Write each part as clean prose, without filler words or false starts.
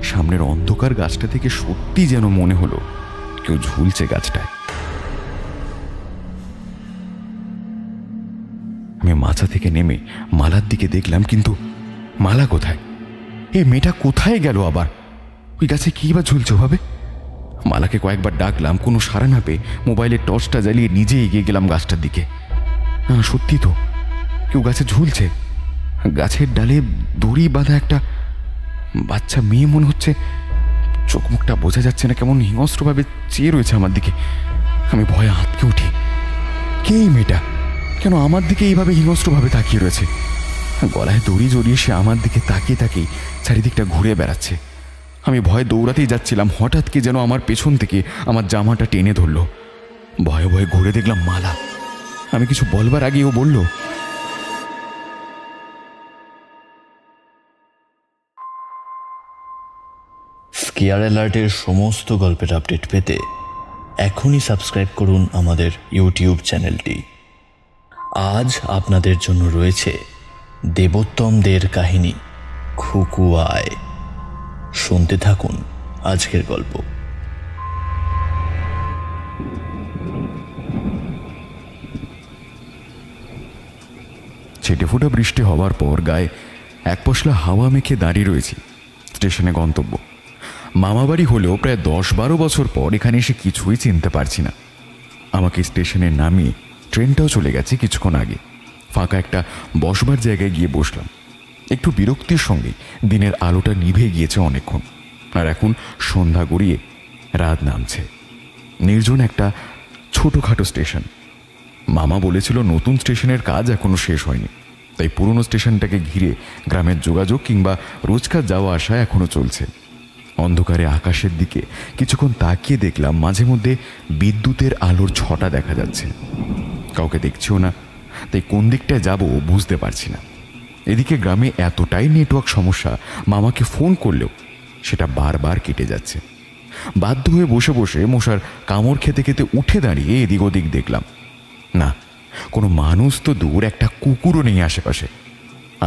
সামনের অন্ধকার গাছটা থেকে সত্যি যেন মনে হলো কেউ ঝুলছে গাছটায়। আমি মাথা থেকে নেমে মালার দিকে দেখলাম, কিন্তু মালা কোথায়? এই মেয়েটা কোথায় গেল আবার? ওই গাছে কি বা ঝুলছে ভাবে? মালাকে কয়েকবার ডাকলাম, কোনো সাড়া না পেয়ে মোবাইলের টর্চটা জ্বালিয়ে নিজে এগিয়ে গেলাম গাছটার দিকে। সত্যি তো কেউ গাছে ঝুলছে। গাছের ডালে দড়ি বাঁধা একটা বাচ্চা মেয়ে মনে হচ্ছে। চোখ মুখটা বোঝা যাচ্ছে না, কেমন হিংস্রভাবে চেয়ে রয়েছে আমার দিকে। আমি ভয়ে আঁতকে উঠি। কে এই মেয়েটা? কেন আমার দিকে এইভাবে হিংস্রভাবে তাকিয়ে রয়েছে? গলায় দড়ি জড়িয়ে সে আমার দিকে তাকিয়ে তাকিয়ে চারিদিকটা ঘুরে বেড়াচ্ছে। আমি ভয়ে দৌড়াতেই যাচ্ছিলাম, হঠাৎ কি যেন আমার পেছন থেকে আমার জামাটা টেনে ধরল। ভয়ে ভয়ে ঘুরে দেখলাম মালা। আমি কিছু বলবার আগেই ও বলল, স্কেয়ার অ্যালার্টের সমস্ত গল্পের আপডেট পেতে এখনই সাবস্ক্রাইব করুন আমাদের ইউটিউব চ্যানেলটি। আজ আপনাদের জন্য রয়েছে দেবোত্তমদের কাহিনী খুকুয়ায়। শুনতে থাকুন আজকের গল্প। ছিটেফোঁটা বৃষ্টি হওয়ার পর গায়ে এক পশলা হাওয়া মেখে দাঁড়িয়ে রয়েছি স্টেশনে গন্তব্য। মামাবাড়ি হলেও প্রায় 10-12 বছর পর এখানে এসে কিছুই চিনতে পারছি না। আমাকে স্টেশনে নামিয়ে ট্রেনটাও চলে গেছে কিছুক্ষণ আগে। ফাঁকা একটা বসবার জায়গায় গিয়ে বসলাম। একটু বিরক্তির সঙ্গে দিনের আলোটা নিভে গিয়েছে অনেকক্ষণ, আর এখন সন্ধ্যা গড়িয়ে রাত নামছে। নির্জন একটা ছোটোখাটো স্টেশন। মামা বলেছিল নতুন স্টেশনের কাজ এখনো শেষ হয়নি, তাই পুরনো স্টেশনটাকে ঘিরে গ্রামের যোগাযোগ কিংবা রোজকার যাওয়া আসা এখনো চলছে। অন্ধকারে আকাশের দিকে কিছুক্ষণ তাকিয়ে দেখলাম মাঝে মধ্যে বিদ্যুতের আলোর ছটা দেখা যাচ্ছে। কাউকে দেখছিও না, তাই কোন দিকটায় যাব বুঝতে পারছি না। এদিকে গ্রামে এতটাই নেটওয়ার্ক সমস্যা, মামাকে ফোন করলেও সেটা বারবার কেটে যাচ্ছে। বাধ্য হয়ে বসে বসে মশার কামড় খেতে খেতে উঠে দাঁড়িয়ে এদিক ওদিক দেখলাম। না, কোনো মানুষ তো দূর, একটা কুকুরও নেই আশেপাশে।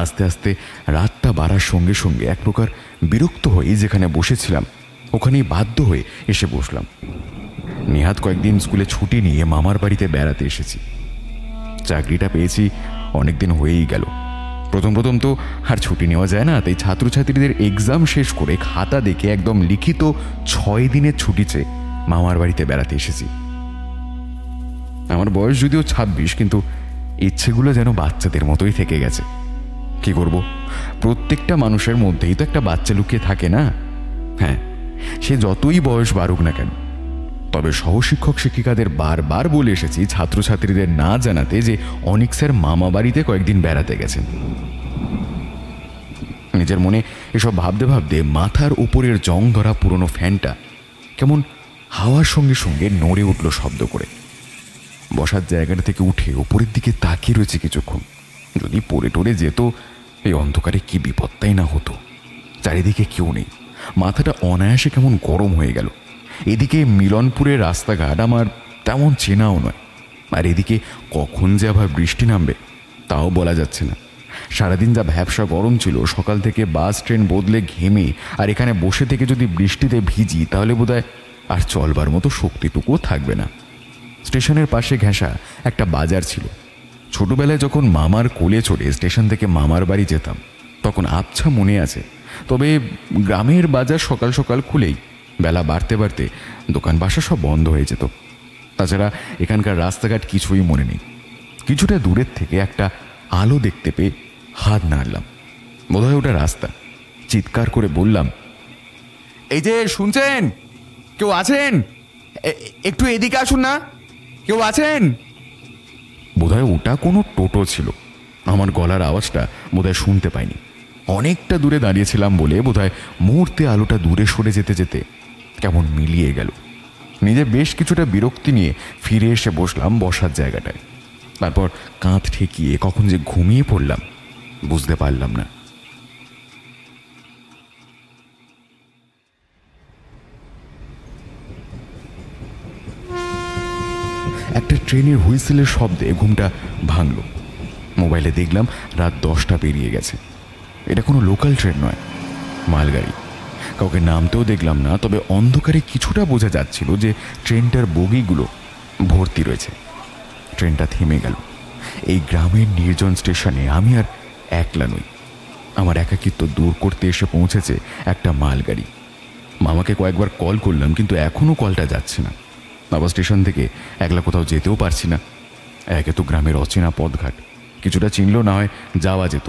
আস্তে আস্তে রাতটা বাড়ার সঙ্গে সঙ্গে এক প্রকার বিরক্ত হয়ে যেখানে বসেছিলাম ওখানেই বাধ্য হয়ে এসে বসলাম। নেহাত কয়েকদিন স্কুলে ছুটি নিয়ে মামার বাড়িতে বেড়াতে এসেছি। চাকরিটা পেয়েছি অনেকদিন হয়েই গেল। প্রথম প্রথম তো আর ছুটি নেওয়া যায় না, তাই ছাত্রছাত্রীদের এক্সাম শেষ করে খাতা দেখে একদম লিখিত 6 দিনের ছুটি চেয়ে মামার বাড়িতে বেড়াতে এসেছি। আমার বয়স যদিও 26, কিন্তু ইচ্ছেগুলো যেন বাচ্চাদের মতোই থেকে গেছে। কি করব, প্রত্যেকটা মানুষের মধ্যেই তো একটা বাচ্চা লুকিয়ে থাকে না? হ্যাঁ, সে যতই বয়স বাড়ুক না কেন। তবে সহশিক্ষক শিক্ষিকাদের বারবার বলে এসেছি ছাত্রছাত্রীদের না জানাতে যে অনিক স্যার মামা বাড়িতে কয়েকদিন বেড়াতে গেছেন। নিজের মনে এসব ভাবতে ভাবতে মাথার উপরের জং ধরা পুরনো ফ্যানটা কেমন হাওয়ার সঙ্গে সঙ্গে নড়ে উঠল শব্দ করে। বসার জায়গাটা থেকে উঠে উপরের দিকে তাকিয়ে রয়েছে কিছুক্ষণ। যদি পড়ে টরে যেত, এই অন্ধকারে কি বিপত্তাই না হতো। চারিদিকে কেউ নেই। মাথাটা অনায়াসে কেমন গরম হয়ে গেল। এদিকে মিলনপুরের রাস্তাঘাট আমার তেমন চেনাও নয়, আর এদিকে কখন যে আবার বৃষ্টি নামবে তাও বলা যাচ্ছে না। সারাদিন যা ভ্যাবসা গরম ছিল, সকাল থেকে বাস ট্রেন বদলে ঘেমে আর এখানে বসে থেকে যদি বৃষ্টিতে ভিজি তাহলে বোধহয় আর চলবার মতো শক্তিটুকুও থাকবে না। স্টেশনের পাশে ঘেঁষা একটা বাজার ছিল। ছোটবেলায় যখন মামার কোলে চড়ে স্টেশন থেকে মামার বাড়ি যেতাম তখন আবছা মনে আছে। তবে গ্রামের বাজার সকাল সকাল খুলেই বেলা বাড়তে বাড়তে দোকান বাসা সব বন্ধ হয়ে যেত। তাছাড়া এখানকার রাস্তাঘাট কিছুই মনে নেই। কিছুটা দূরের থেকে একটা আলো দেখতে পেয়ে হাত নাড়লাম। বোধহয় ওটা রাস্তা। চিৎকার করে বললাম, এই যে শুনছেন, কেউ আছেন? একটু এদিকে আসুন না, কেউ আছেন? বোধহয় ওটা কোনো টোটো ছিল। আমার গলার আওয়াজটা বোধহয় শুনতে পাইনি। অনেকটা দূরে দাঁড়িয়েছিলাম বলে বোধহয় মুহূর্তে আলোটা দূরে সরে যেতে যেতে কেমন মিলিয়ে গেল। নিজে বেশ কিছুটা বিরক্তি নিয়ে ফিরে এসে বসলাম বসার জায়গাটায়। তারপর কাঁধ ঠেকিয়ে কখন যে ঘুমিয়ে পড়লাম বুঝতে পারলাম না। একটা ট্রেনের হুইসেলের শব্দে ঘুমটা ভাঙল। মোবাইলে দেখলাম রাত 10টা পেরিয়ে গেছে। এটা কোনো লোকাল ট্রেন নয়, মালগাড়ি। কাউকে নামতেও দেখলাম না, তবে অন্ধকারে কিছুটা বোঝা যাচ্ছিল যে ট্রেনটার বগিগুলো ভর্তি রয়েছে। ট্রেনটা থেমে গেল। এই গ্রামের নির্জন স্টেশনে আমি আর একলা নই। আমার একাকিত্ব দূর করতে এসে পৌঁছেছে একটা মালগাড়ি। মামাকে কয়েকবার কল করলাম, কিন্তু এখনও কলটা যাচ্ছে না। আবার স্টেশন থেকে একলা কোথাও যেতেও পারছি না। একে তো গ্রামের অচেনা পথঘাট, কিছুটা চিনলেও না হয় যাওয়া যেত।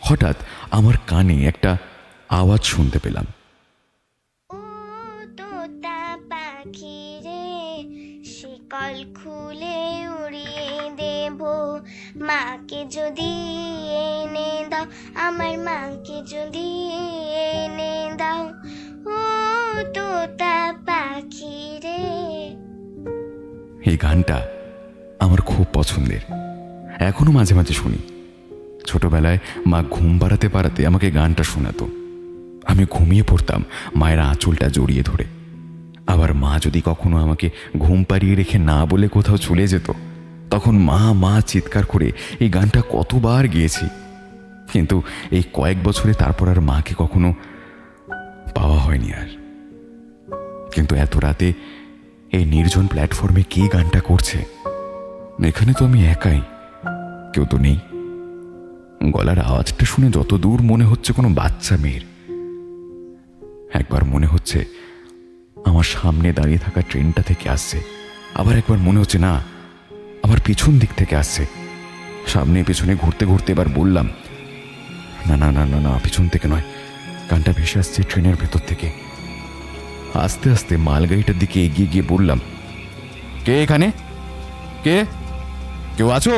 হঠাৎ আমার কানে একটা আওয়াজ শুনতে পেলাম। ও তোতা পাখি রে, শিকল খুলে উড়িয়ে দেব, মাকে যদি এনে দাও, আমার মাকে যদি এনে দাও, ও তোতা পাখি রে। এই গানটা আমার খুব পছন্দের, এখনো মাঝে মাঝে শুনি। ছোটবেলায় মা ঘুম পাড়াতে পাড়াতে আমাকে গানটা শোনাতো। আমি ঘুমিয়ে পড়তাম মায়ের আঁচলটা জড়িয়ে ধরে। আবার মা যদি কখনো আমাকে ঘুম পাড়িয়ে রেখে না বলে কোথাও চলে যেত, তখন মা মা চিৎকার করে এই গানটা কতবার গেয়েছি। কিন্তু এই কয়েক বছরে তারপর আর মাকে কখনো পাওয়া হয়নি আর। কিন্তু এত রাতে এই নির্জন প্ল্যাটফর্মে কে গানটা করছে? এখানে তো আমি একাই, কেউ তো নেই। গলার আওয়াজটা শুনে যত দূর মনে হচ্ছে কোনো বাচ্চা মেয়ের। একবার মনে হচ্ছে আমার সামনে দাঁড়িয়ে থাকা ট্রেনটা থেকে আসছে, আবার একবার মনে হচ্ছে না, আমার পিছন দিক থেকে আসছে। সামনে পেছনে ঘুরতে ঘুরতে এবার বললাম, না না না না না, পিছন থেকে নয়, গানটা ভেসে আসছে ট্রেনের ভেতর থেকে। আস্তে আস্তে মালগাড়িটার দিকে এগিয়ে গিয়ে বললাম, কে এখানে? কে? কেউ আছো?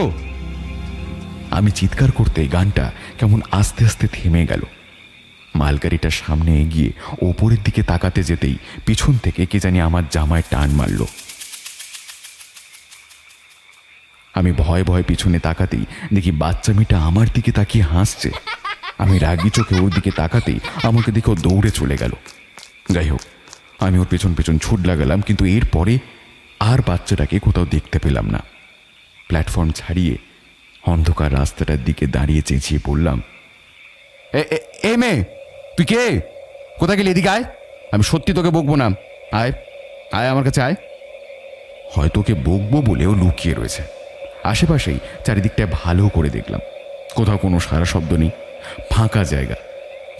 আমি চিৎকার করতে গানটা কেমন আস্তে আস্তে থেমে গেল। মালগাড়িটার সামনে এগিয়ে ওপরের দিকে তাকাতে যেতেই পিছন থেকে কে জানি আমার জামায় টান মারল। আমি ভয়ে ভয়ে পিছনে তাকাতেই দেখি বাচ্চা মেয়েটা আমার দিকে তাকিয়ে হাসছে। আমি রাগি চোখে ওর দিকে তাকাতেই আমাকে দেখে ও দৌড়ে চলে গেল। যাই হোক, আমি ওর পেছন পেছন ছুট লাগালাম, কিন্তু এরপরে আর বাচ্চাটাকে কোথাও দেখতে পেলাম না। প্ল্যাটফর্ম ছাড়িয়ে অন্ধকার রাস্তাটার দিকে দাঁড়িয়ে চেঁচিয়ে বললাম, এ মেয়ে, তুই কে? কোথায় গেলি? এদিকে আয়, আমি সত্যি তোকে বকবো না। আয় আয়, আমার কাছে আয়। হয়তো ওকে বকবো বলেও লুকিয়ে রয়েছে। আশেপাশেই চারিদিকটায় ভালো করে দেখলাম, কোথাও কোনো সারা শব্দ নেই, ফাঁকা জায়গা,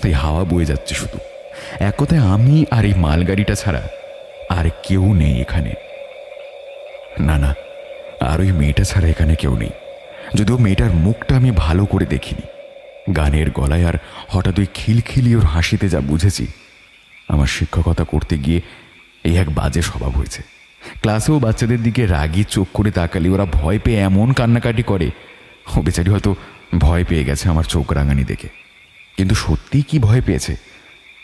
তাই হাওয়া বয়ে যাচ্ছে শুধু। এক কথায় আমি আর এই মালগাড়িটা ছাড়া আর কেউ নেই এখানে। না না, আর ওই মেয়েটা ছাড়া এখানে কেউ নেই। যদিও মেয়েটার মুখটা আমি ভালো করে দেখিনি। গানের গলায় আর হঠাৎ ওই খিলখিলি ওর হাসিতে যা বুঝেছি, আমার শিক্ষকতা করতে গিয়ে এই এক বাজে স্বভাব হয়েছে। ক্লাসেও বাচ্চাদের দিকে রাগি চোখ করে তাকালে ওরা ভয় পেয়ে এমন কান্নাকাটি করে, ও বেচারি হয়তো ভয় পেয়ে গেছে আমার চোখ রাঙানি দেখে। কিন্তু সত্যিই কি ভয় পেয়েছে,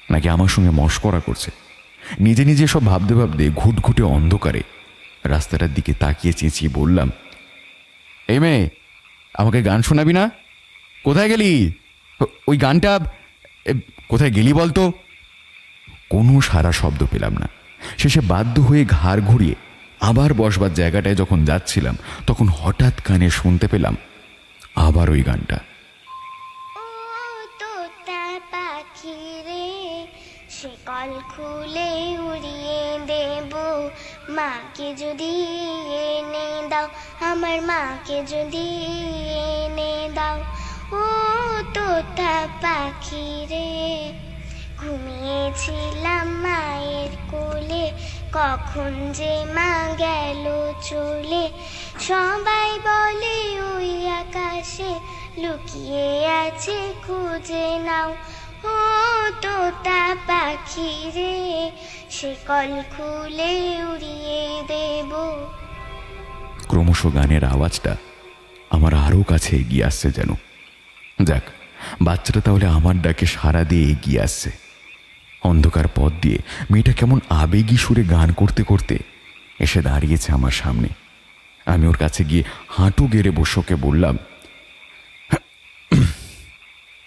নাকি আমার সঙ্গে মশকরা করছে? নিজে নিজে সব ভাবতে ভাবতে ঘুটঘুটে অন্ধকারে রাস্তাটার দিকে তাকিয়ে চেঁচিয়ে বললাম, এই মেয়ে, আমাকে গান শোনাবি না? কোথায় গেলি? ওই গানটা কোথায় গেলি বলতো? কোনো সারা শব্দ পেলাম না। শেষে বাধ্য হয়ে ঘাড় ঘুরিয়ে আবার বসবার জায়গাটায় যখন যাচ্ছিলাম, তখন হঠাৎ কানে শুনতে পেলাম আবার ওই গানটা। ও তোতা পাখি রে, শিকল খুলে উড়িয়ে দেব, মাকে যদি এনে দাও, আমার মাকে যদি এনে দাও, ও তোতা পাখি রে। ঘুমিয়েছিলাম মায়ের কোলে, কখন যে মা গেল চলে, সবাই বলে ওই আকাশে লুকিয়ে আছে, খুঁজে নাও, ও তোতা পাখি রে, শিকল খুলে উড়িয়ে দেব। ক্রমশ গানের আওয়াজটা আমার আরও কাছে এগিয়ে আসছে যেন। যাক, বাচ্চাটা তাহলে আমার ডাকে সাড়া দিয়ে এগিয়ে আসছে। অন্ধকার পথ দিয়ে মেয়েটা কেমন আবেগী সুরে গান করতে করতে এসে দাঁড়িয়েছে আমার সামনে। আমি ওর কাছে গিয়ে হাঁটু গেড়ে বসে ওকে বললাম,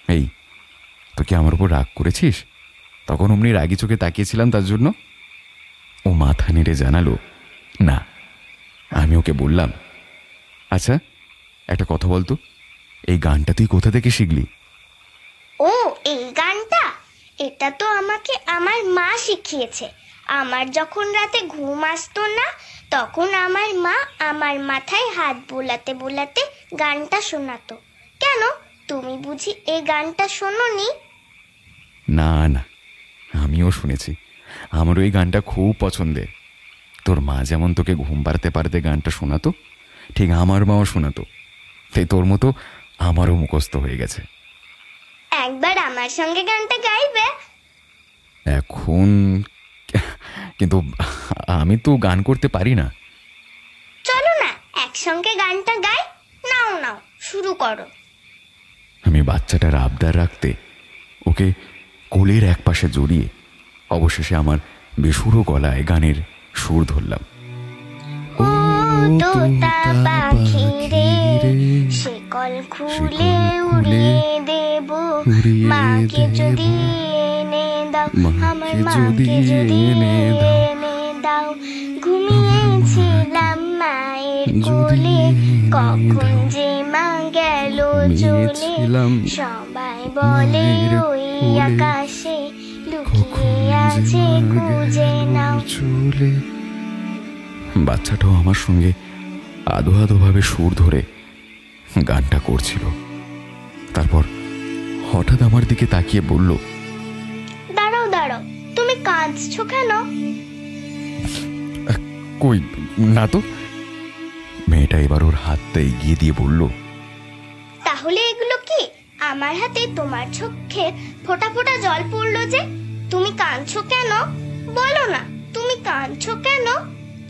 এই, তো কি আমার উপর রাগ করেছিস? তখন অমনি রাগি চোখে তাকিয়েছিলাম তার জন্য। ও মাথা নেড়ে জানালো, না। আমি ওকে বললাম, আচ্ছা একটা কথা বলতো, এই গানটা তুই কোথা থেকে শিখলি? ও, এই গানটা এটা তো আমাকে আমার মা শিখিয়েছে। আমার যখন রাতে ঘুম আসতো না, তখন আমার মা আমার মাথায় হাত বোলাতে বোলাতে গানটা শোনাতো। কেন, তুমি বুঝি এই গানটা শোনোনি? না না, আমিও শুনেছি, আমারও এই গানটা খুব পছন্দের। তোর মা যেমন তোকে ঘুম পাড়তে পারতে গানটা শোনাতো, ঠিক আমার মাও শোনাতো। তাই তোর মতো আমারও মুখস্থ হয়ে গেছে। একবার আমার সঙ্গে গানটা গাইবে? এখন কিন্তু আমি তো গান করতে পারি না। চলো না একসঙ্গে গানটা গাই। নাও নাও, শুরু করো। আমি বাচ্চাটার আবদার রাখতে ওকে কোলের এক পাশে জড়িয়ে অবশেষে আমার বেসুরো গলায় গানের সুর ধরলাম। ও তোতা পাখি রে, শিকল খুলে উড়িয়ে দেব, মাকে যদি এনে দাও, আমার মাকে যদি এনে দাও। ঘুমিয়েছিলাম মায়ের কোলে, কখন যে মা গেল চলে। সবাই বলে ওই আকাশে লুকিয়ে আছে, খুঁজে নাও। বাচ্চাটাও আমার সঙ্গে আধো আধো ভাবে সুর ধরে গানটা করছিল। তারপর হঠাৎ আমার দিকে তাকিয়ে বলল, দাঁড়াও দাঁড়াও, তুমি কাঁদছো কেন? কই না তো। মেয়েটা এবার ওর হাতটা এগিয়ে দিয়ে বলল, তাহলে এগুলো কি? আমার হাতে তোমার চোখে ফোঁটা ফোঁটা জল পড়লো যে, তুমি কাঁদছো কেন? বলো না, তুমি কাঁদছো কেন?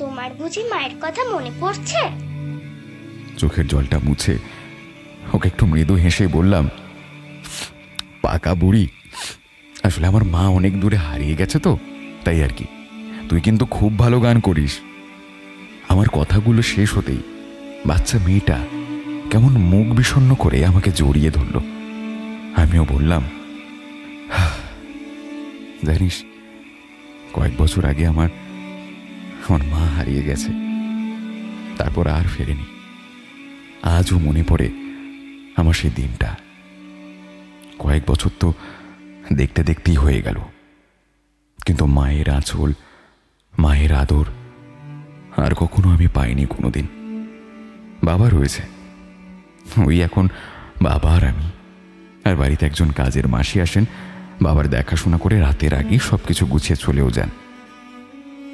তোমার বুঝি মায়ের কথা মনে পড়ছে? চোখের জলটা মুছে ওকে একটু মৃদু হেসে বললাম, পাকা বুড়ি, আসলে আমার মা অনেক দূরে হারিয়ে গেছে তো, তাই আর কি। তুই কিন্তু খুব ভালো গান করিস। আমার কথাগুলো শেষ হতেই বাচ্চা মেয়েটা কেমন মুখ বিষণ্ণ করে আমাকে জড়িয়ে ধরল। আমিও বললাম, জানিস, কয়েক বছর আগে আমার মা হারিয়ে গেছে, তারপর আর ফেরেনি। আজও মনে পড়ে আমার সেই দিনটা। কয়েক বছর তো দেখতে দেখতেই হয়ে গেল, কিন্তু মায়ের আঁচল, মায়ের আদর আর কখনো আমি পাইনি কোনোদিন। বাবা রয়েছে, ওই এখন বাবা আর আমি। আর বাড়িতে একজন কাজের মাসি আসেন, বাবার দেখাশোনা করে রাতের আগেই সবকিছু গুছিয়ে চলেও যান।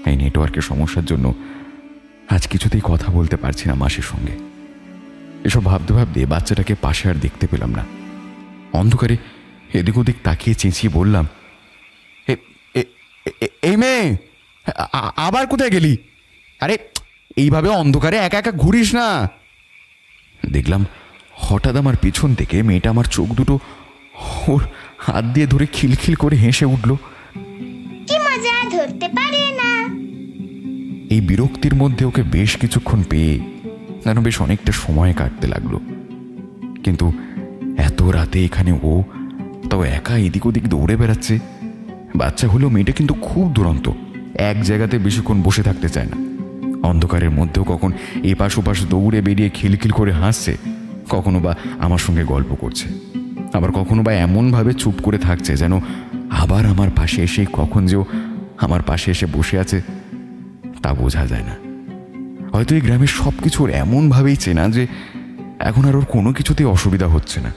এই নেটওয়ার্কের সমস্যার জন্য আজ কিছুতেই কথা বলতে পারছি না মাসির সঙ্গে। এসব ভাবতে ভাবতে বাচ্চাটাকে পাশে আর দেখতে পেলাম না। অন্ধকারে এদিক ওদিক তাকিয়ে চেঁচিয়ে বললাম, এই মেয়ে, আবার কোথায় গেলি? আরে এইভাবে অন্ধকারে একা একা ঘুরিস না। দেখলাম হঠাৎ আমার পিছন থেকে মেয়েটা আমার চোখ দুটো ওর হাত দিয়ে ধরে খিলখিল করে হেসে উঠল। কি মজা, ধরতে পারে না। এই বিরক্তির মধ্যে ওকে বেশ কিছুক্ষণ পেয়ে যেন বেশ অনেকটা সময় কাটতে লাগলো। কিন্তু এত রাতে এখানে ও তাও একা এদিক ওদিক দৌড়ে বেড়াচ্ছে। বাচ্চা হলেও মেয়েটা কিন্তু খুব দুরন্ত, এক জায়গাতে বেশিক্ষণ বসে থাকতে চায় না। অন্ধকারের মধ্যেও কখন এপাশ ওপাশ দৌড়ে বেরিয়ে খিলখিল করে হাসছে, কখনো বা আমার সঙ্গে গল্প করছে, আবার কখনো বা এমনভাবে চুপ করে থাকছে যেন আবার আমার পাশে এসে কখন যে আমার পাশে এসে বসে আছে তা বোঝা যায় না। হয়তো এই গ্রামের সব কিছু ওর এমনভাবেই চেনা যে এখন আর ওর কোনো কিছুতেই অসুবিধা হচ্ছে না।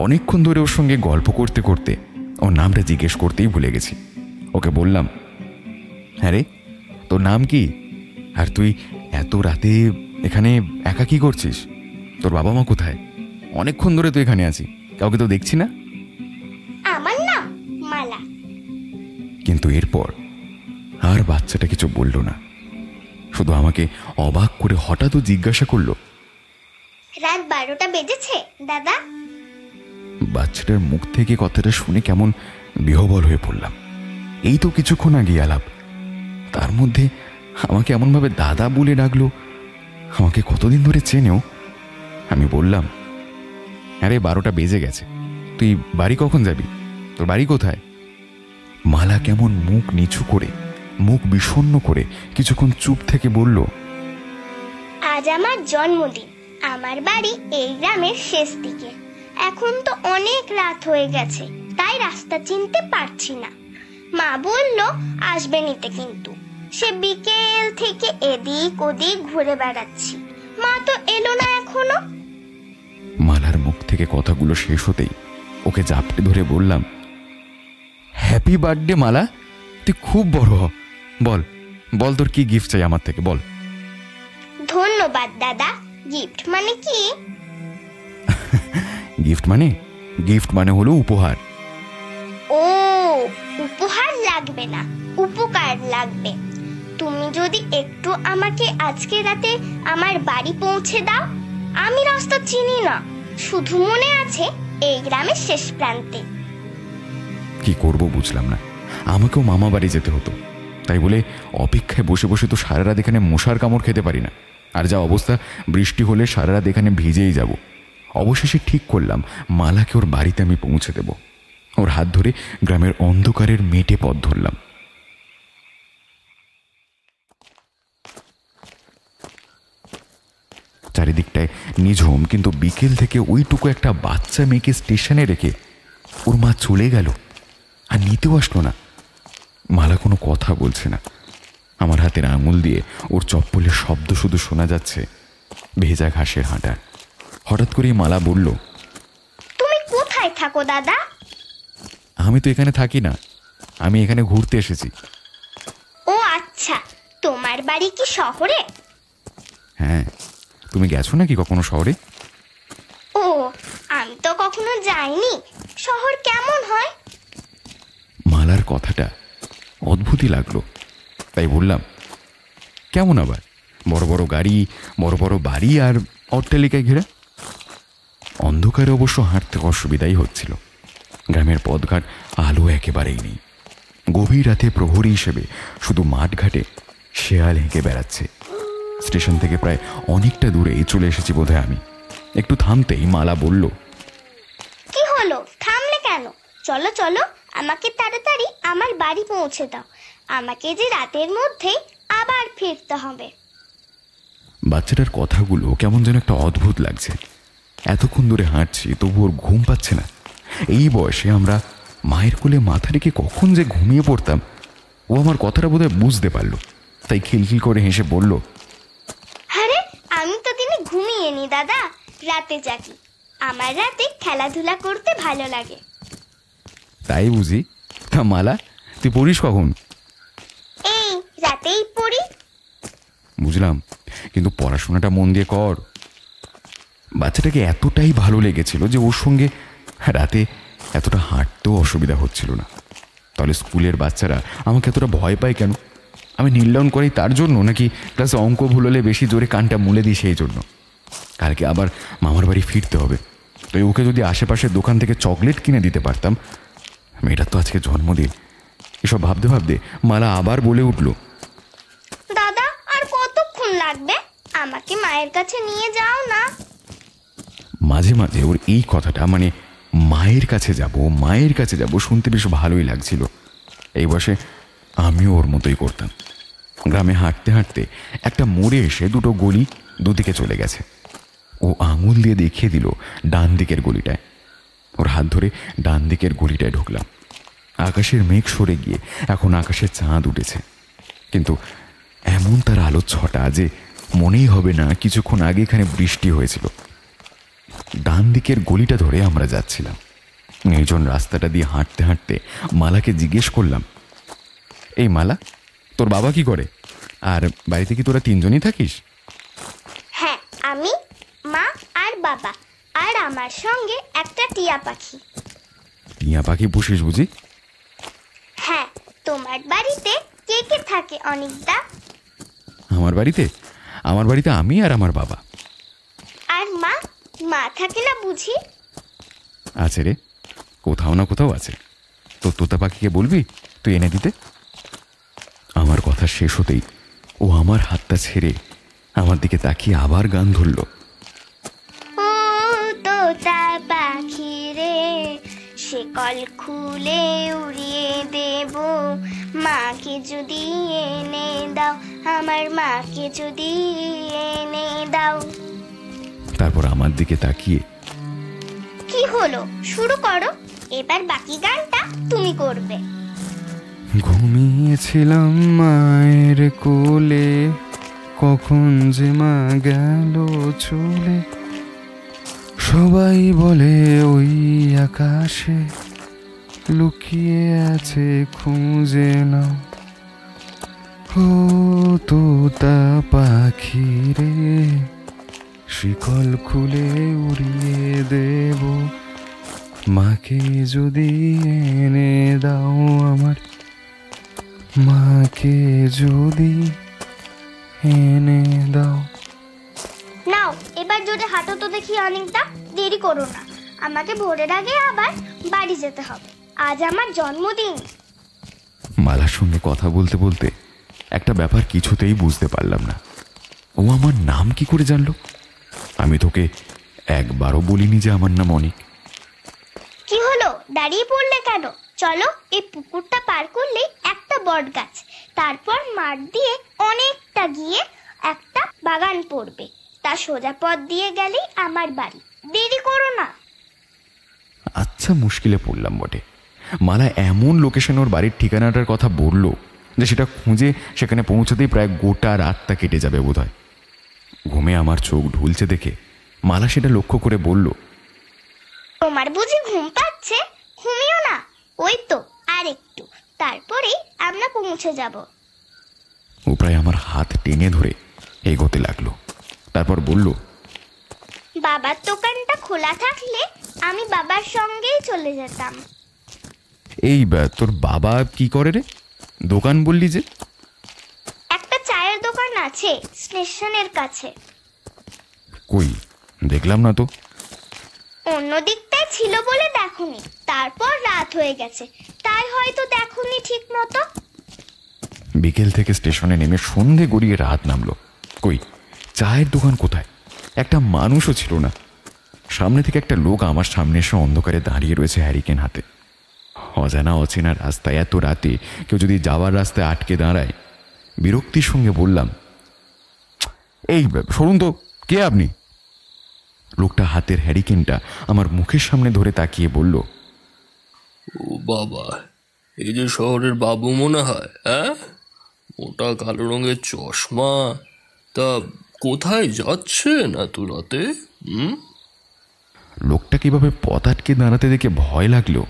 অনেকক্ষণ ধরে ওর সঙ্গে গল্প করতে করতে ওর নামটা জিজ্ঞেস করতেই ভুলে গেছি। ওকে বললাম, হ্যাঁ রে, তোর নাম কি? আর তুই এত রাতে এখানে একা কি করছিস? তোর বাবা মা কোথায়? অনেকক্ষণ ধরে তুই এখানে আছি, কাউকে তো দেখছি না। আমার নাম মালা। কিন্তু এরপর আর বাচ্চাটা কিছু বলল না, শুধু আমাকে অবাক করে হঠাৎও জিজ্ঞাসা করলো, রাত 12টা বেজেছে দাদা? বাচ্চাটার মুখ থেকে কথাটা শুনে কেমন বিহ্বল হয়ে পড়লাম। এই তো কিছুক্ষণ আগে আলাপ, তার মধ্যে আমাকে এমনভাবে দাদা বলে ডাকলো। আমাকে কতদিন ধরে চেনেও। আমি বললাম, আরে 12টা বেজে গেছে, তুই বাড়ি কখন যাবি? তোর বাড়ি কোথায়? মালা কেমন মুখ নিচু করে, মুখ বিষণ্ণ করে কিছুক্ষণ চুপ থেকে বলল, আজ আমার জন্মদিন। আমার বাড়ি এই গ্রামের শেষ দিকে। এখন তো অনেক রাত হয়ে গেছে, তাই রাস্তা চিনতে পারছি না। মা বলল আসবে নিতে, কিন্তু সে বিকেল থেকে এদিক ওদিক ঘুরে বেড়াচ্ছি, মা তো এলো না এখনো। মালার মুখ থেকে কথাগুলো শেষ হতেই ওকে জাপটে ধরে বললাম, হ্যাপি বার্থডে মালা, তুই খুব বড় হ। বল বল তোর কি গিফট চাই আমার থেকে, বল। ধন্যবাদ দাদা। গিফট মানে কি? গিফট মানে হলো উপহার। ও, উপহার লাগবে না, উপকার লাগবে। তুমি যদি একটু আমাকে আজকে রাতে আমার বাড়ি পৌঁছে দাও। আমি রাস্তা চিনি না, শুধু মনে আছে এই গ্রামের শেষ প্রান্তে। কি করব বুঝলাম না। আমাকেও মামা বাড়ি যেতে হতো, তাই বলে অপেক্ষায় বসে বসে তো সারা রাত এখানে মশার কামড় খেতে পারি না। আর যা অবস্থা, বৃষ্টি হলে সারা রাত এখানে ভিজেই যাব। অবশেষে ঠিক করলাম মালাকে ওর বাড়িতে আমি পৌঁছে দেব। ওর হাত ধরে গ্রামের অন্ধকারের মেটে পথ ধরলাম। চারিদিকটায় নিঝুম, কিন্তু বিকেল থেকে ওইটুকু একটা বাচ্চা মেয়েকে স্টেশনে রেখে ওর মা চলে গেল, আর নিতেও আসলো না। মালা কোনো কথা বলছে না। আমার হাতের আঙুল দিয়ে ওর চপ্পলের শব্দ শুধু শোনা যাচ্ছে, ভেজা ঘাসের হাঁটা। হঠাৎ করেই মালা বলল, তুমি কোথায় থাকো দাদা? আমি তো এখানে থাকি না, আমি এখানে ঘুরতে এসেছি। ও আচ্ছা, তোমার বাড়ি কি শহরে? হ্যাঁ, তুমি গেছো নাকি কখনো শহরে? ও, আমি তো কখনো যাইনি। শহর কেমন হয়? মালার কথাটা অদ্ভুতই লাগলো, তাই বললাম, কেমন আবার? বড় বড় গাড়ি, বড় বড় বাড়ি আর অট্টালিকায় ঘেরা। অন্ধকারে অবশ্য হাঁটতে অসুবিধাই হচ্ছিল। গ্রামের পথঘাট আলো একেবারেই নেই। গভীর রাতে প্রহরী হিসেবে শুধু মাঠঘাটে শেয়াল হেঁকে বেড়াচ্ছে। স্টেশন থেকে প্রায় অনেকটা দূরেই চলে এসেছি বোধহয় আমি। একটু থামতেই মালা বলল, কি হলো, থামলে কেন? চলো চলো, আমাকে তাড়াতাড়ি আমার বাড়ি পৌঁছে দাও। আমাকে যে রাতের মধ্যেই আবার ফিরতে হবে। বাচ্চাটার কথাগুলো কেমন যেন একটা অদ্ভুত লাগছে। এতক্ষণ ধরে হাঁটছি, তবু ওর ঘুম পাচ্ছে না। এই বয়সে আমরা মায়ের কোলে মাথা রেখে কখন যে ঘুমিয়ে পড়তাম, ও আমার কথাটা বোধহয় বুঝতে পারলো, তাই খিলখিল করে হেসে বলল, আরে আমি তো দিনে ঘুমিয়ে নি দাদা, রাতে জাগি। আমার রাতে খেলাধুলা করতে ভালো লাগে। তাই বুঝি? তা মালা, তুই পড়িস কখন? এই রাতেই পড়ি। বুঝলাম, কিন্তু পড়াশোনাটা মন দিয়ে কর। বাচ্চাটাকে এতটাই ভালো লেগেছিল যে ওর সঙ্গে রাতে এতটা হাঁটতেও অসুবিধা হচ্ছিল না। তাহলে স্কুলের বাচ্চারা আমাকে এতটা ভয় পায় কেন? আমি নীল করি তার জন্য, নাকি ক্লাসে অঙ্ক ভুল হলে বেশি জোরে কানটা মুলে দিই সেই জন্য? কালকে আবার মামার বাড়ি ফিরতে হবে, তাই ওকে যদি আশেপাশের দোকান থেকে চকলেট কিনে দিতে পারতাম। মেয়েটার তো আজকে জন্মদিন। এসব ভাবতে ভাবতে মালা আবার বলে উঠল, দাদা আর কতক্ষণ লাগবে? আমাকে মায়ের কাছে নিয়ে যাও না। মাঝে মাঝে ওর এই কথাটা, মানে মায়ের কাছে যাব শুনতে বেশ ভালোই লাগছিল। এই বয়সে আমিও ওর মতোই করতাম। গ্রামে হাঁটতে হাঁটতে একটা মোড়ে এসে দুটো গলি দুদিকে চলে গেছে। ও আঙুল দিয়ে দেখিয়ে দিল ডান দিকের গলিটায়। ওর হাত ধরে ডান দিকের গলিটায় ঢুকলাম। আকাশের মেঘ সরে গিয়ে এখন আকাশে চাঁদ উঠেছে, কিন্তু এমন তার আলো ছটা যে মনেই হবে না কিছুক্ষণ আগে এখানে বৃষ্টি হয়েছিল। ডান দিকের গলিটা ধরে আমরা যাচ্ছিলাম। নির্জন রাস্তাটা দিয়ে হাঁটতে হাঁটতে মালাকে জিজ্ঞেস করলাম, এই মালা, তোর বাবা কি করে? আর বাড়িতে কি তোরা তিনজনই থাকিস? হ্যাঁ, আমি, মা আর বাবা, আর আমার সঙ্গে একটা টিয়া পাখি। টিয়া পাখি পুষিস বুঝি? হ্যাঁ, তোমার বাড়িতে কে কে থাকে অনিকদা? আমার বাড়িতে আমি আর আমার বাবা। আর মা? মা থাকে না বুঝি? আছে রে, কোথাও না কোথাও আছে। তো তোতা পাখিকে বলবি তুই এনে দিতে। আমার কথা শেষ হতেই ও আমার হাতটা ছেড়ে আমার দিকে তাকিয়ে আবার গান ধরল, ও তোতা পাখি রে, শিকল খুলে উড়িয়ে দেব, মাকে যদি এনে দাও, আমার মাকে যদি এনে দাও। তারপর আমার দিকে তাকিয়ে, কি হলো, শুরু করো। এবার বাকি গানটা তুমি করবে। ঘুমিয়েছিলাম মায়ের কোলে, কখন যে মা গেল চলে। সবাই বলে ওই আকাশে লুকিয়ে আছে, খুঁজে নাও। ও তোতা পাখি রে, শিকল খুলে উড়িয়ে দেব, মাকে যদি এনে দাও আমার, মাকে যদি এনে দাও। নাও এবার জোরে হাঁটো তো দেখি অনেকটা, দেরি করো না, আমাকে ভোরের আগে আবার বাড়ি যেতে হবে, আজ আমার জন্মদিন। মালার সঙ্গে কথা বলতে বলতে একটা ব্যাপার কিছুতেই বুঝতে পারলাম না, ও আমার নাম কি করে জানলো? আমি তোকে একবারও বলিনি যে আমার নাম অনিক। কি হলো, দাঁড়িয়ে পড়লে কেন? চলো, এই পুকুরটা পার করলে একটা বট গাছ, তারপর মাঠ দিয়ে অনেকটা গিয়ে একটা বাগান পড়বে, তার সোজা পথ দিয়ে গেলেই আমার বাড়ি, দেরি করো না। আচ্ছা, মুশকিলে পড়লাম বটে। মালা এমন লোকেশন ওর বাড়ির ঠিকানাটার কথা বললো যে সেটা খুঁজে সেখানে পৌঁছতেই প্রায় গোটা রাতটা কেটে যাবে বোধহয়। ঘুমে আমার চোখ ঢুলছে দেখে মালা সেটা লক্ষ্য করে বলল, তোমার বুঝি ঘুম পাচ্ছে? ঘুমিও না, ওই তো আর একটু, তারপরেই আমরা পৌঁছে যাব। ও প্রায় আমার হাত টেনে ধরে এগোতে লাগলো, তারপর বলল, বাবার দোকানটা খোলা থাকলে আমি বাবার সঙ্গেই চলে যেতাম। এই তোর বাবা কি করে রে? দোকান বললি যে? একটা চায়ের দোকান আছে স্টেশনের কাছে। কই, দেখলাম না তো। অন্য দিকটায় ছিল বলে দেখোনি, তারপর রাত হয়ে গেছে তাই হয়তো দেখোনি ঠিক মতো। বিকেল থেকে স্টেশনে নেমে সন্ধে গড়িয়ে রাত নামলো, কই চায়ের দোকান কোথায়? একটা মানুষও ছিল না। সামনে থেকে একটা লোক আমার সামনে এসে অন্ধকারে দাঁড়িয়ে রয়েছে হ্যারিকেন হাতে। অজানা অচেনা রাস্তায় এত রাতে কেউ যদি যাওয়ার রাস্তায় আটকে দাঁড়ায়, বিরক্তির সঙ্গে বললাম, এই সরুন তো, কে আপনি? লোকটা হাতের হ্যারিকেনটা আমার মুখের সামনে ধরে তাকিয়ে বলল, ও বাবা, এই যে শহরের বাবু মনে হয়, হ্যাঁ? মোটা কালো রঙের চশমা, তা কোথায় যাচ্ছেন এত রাতে? লোকটা কিভাবে পথ আটকে দাঁড়াতে দেখে ভয় লাগলো।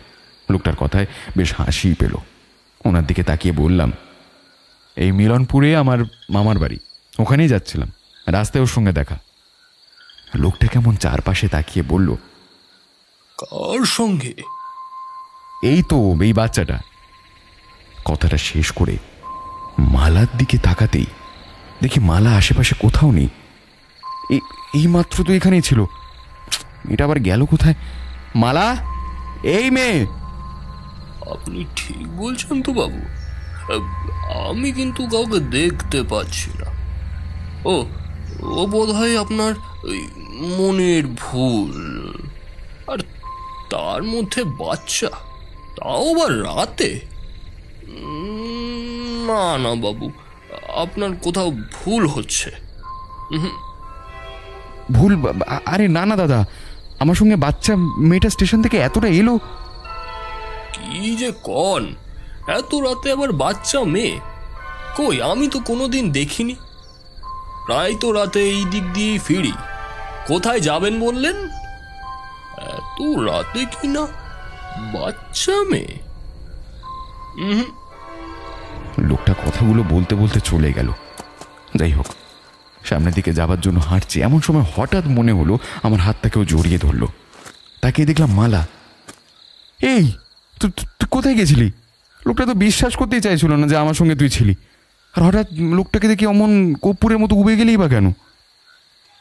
লোকটার কথায় বেশ হাসি পেল। ওনার দিকে তাকিয়ে বললাম, এই মিলনপুরে আমার মামার বাড়ি, ওখানেই যাচ্ছিলাম, রাস্তায় ওর সঙ্গে দেখা। লোকটা কেমন চারপাশে তাকিয়ে বলল, কার সঙ্গে? এই তো এই বাচ্চাটা। কথাটা শেষ করে মালার দিকে তাকাতেই দেখি মালা আশেপাশে কোথাও নেই। এই মাত্র তো এখানেই ছিল, এটা আবার গেল কোথায়? মালা, এই মেয়ে। আপনি ঠিক বলছেন তো বাবু, আমি কিন্তু কাউকে দেখতে পাচ্ছি না। ও বোধহয় আপনার মনের ভুল। আর তার মধ্যে বাচ্চা, তাও আবার রাতে। না না বাবু, আপনার কোথাও ভুল হচ্ছে। ভুল? আরে না না দাদা, আমার সঙ্গে বাচ্চা মেয়েটা স্টেশন থেকে এতটা এলো। কি যে কন, এত রাতে আবার বাচ্চা মেয়ে? কই, আমি তো কোনোদিন দেখিনি। প্রায় তো রাতে এই দিক দিয়েই ফিরি। কোথায় যাবেন বললেন? এত রাতে কি না বাচ্চা মেয়ে? লোকটা কথাগুলো বলতে বলতে চলে গেল। যাই হোক, সামনের দিকে যাবার জন্য হাঁটছি, এমন সময় হঠাৎ মনে হলো আমার হাতটা কেউ জড়িয়ে ধরলো। তাকিয়ে দেখলাম মালা। এই তুই কোথায় গেছিলি? লোকটা তো বিশ্বাস করতেই চাইছিল না যে আমার সঙ্গে তুই ছিলি, আর হঠাৎ লোকটাকে দেখি অমন কর্পূরের মতো উবে গেলেই বা কেন?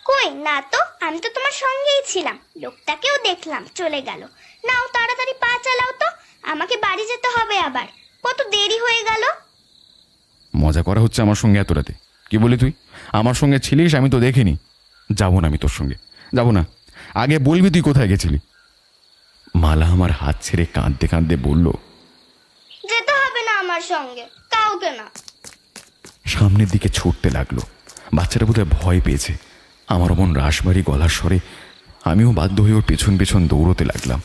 কই না তো, আমি তো তোমার সঙ্গেই ছিলাম। লোকটাকেও দেখলাম, চলে গেল। নাও তাড়াতাড়ি পা চালাও তো, আমাকে বাড়ি যেতে হবে আবার, কত দেরি হয়ে গেল। মজা করা হচ্ছে আমার সঙ্গে এত রাতে? কি বলি তুই আমার সঙ্গে ছিলিস? আমি তো দেখিনি। যাবো না, আমি তোর সঙ্গে যাবো না। আগে বলবি তুই কোথায় গেছিলি। মালা আমার হাত ছেড়ে কাঁদতে কাঁদতে বলল, যেতে হবে না আমার সঙ্গে, কাউকে না। সামনের দিকে ছুটতে লাগলো। বাচ্চাটা বোধহয় ভয় পেয়েছে। আমার অমন রাশবাড়ি গলার স্বরে আমিও বাধ্য হয়ে ওর পেছন পেছন দৌড়তে লাগলাম।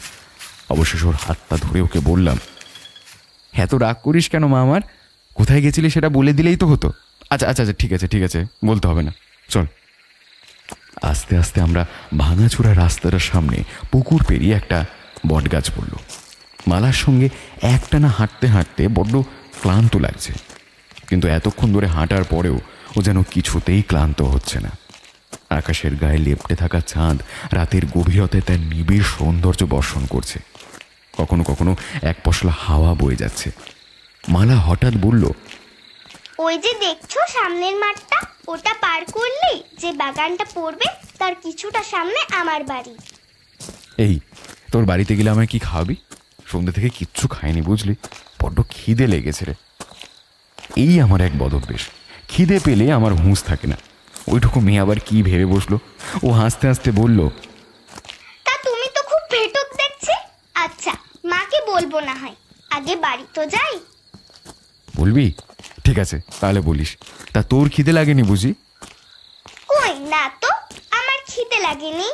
অবশেষে ওর হাতটা ধরে ওকে বললাম, এত রাগ করিস কেন মা আমার? কোথায় গেছিলি সেটা বলে দিলেই তো হতো। আচ্ছা আচ্ছা আচ্ছা, ঠিক আছে ঠিক আছে, বলতে হবে না, চল। আস্তে আস্তে আমরা ভাঙাচোরা রাস্তাটার সামনে পুকুর পেরিয়ে একটা বটগাছ পড়ল। মালার সঙ্গে একটানা হাঁটতে হাঁটতে বড্ড ক্লান্ত লাগছে, কিন্তু এতক্ষণ ধরে হাঁটার পরেও ও যেন কিছুতেই ক্লান্ত হচ্ছে না। আকাশের গায়ে লেপ্টে থাকা চাঁদ রাতের গভীরতায় তার নিবিড় সৌন্দর্য বর্ষণ করছে। কখনো কখনো এক পশলা হাওয়া বয়ে যাচ্ছে। মালা হঠাৎ বলল, ওই যে দেখছো সামনের মাঠটা, ওটা পার করলেই যে বাগানটা পড়বে তার কিছুটা সামনে আমার বাড়ি। এই তোর বাড়িতে গেলে আমায় কি খাওয়াবি? সন্ধ্যে থেকে কিচ্ছু খাইনি বুঝলি, বড্ড খিদে লেগেছে রে। এই আমার এক বদভ্যেস, খিদে পেলে আমার হুঁশ থাকে না। ওইটুকু মেয়ে আবার কি ভেবে বসলো। ও হাসতে হাসতে বলল, তা তুমি তো খুব ভেটক দেখছি। আচ্ছা মাকে বলবো না হয়, আগে বাড়ি তো যাই। বলবি? ঠিক আছে তাহলে বলিস। তা তোর খিদে লাগেনি বুঝি? কই না তো, আমার খিদে লাগেনি।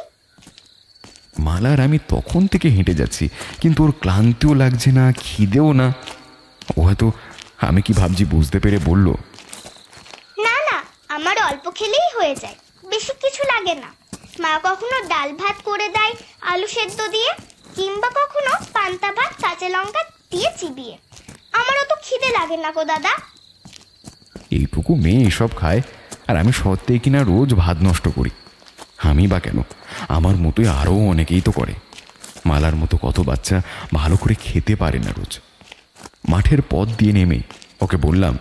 মালার আমি তখন থেকে হেঁটে যাচ্ছি, কিন্তু ওর ক্লান্তিও লাগছে না, খিদেও না। ও হয়তো আমি কি ভাবছি বুঝতে পেরে বলল, না না, আমার অল্প খেলেই হয়ে যায়, বেশি কিছু লাগে না। মা কখনো ডাল ভাত করে দেয় আলু সেদ্ধ দিয়ে, কিংবা কখনো পান্তা ভাত কাঁচা লঙ্কা দিয়ে চিবিয়ে। আমারও তো খিদে লাগে না গো দাদা। এইটুকু মেয়ে এসব খায়, আর আমি সত্যিই কিনা রোজ ভাত নষ্ট করি। আমি বা কেন, আমার মতোই আরও অনেকেই তো করে। মালার মতো কত বাচ্চা ভালো করে খেতে পারে না রোজ। মাঠের পথ দিয়ে নেমে ওকে বললাম,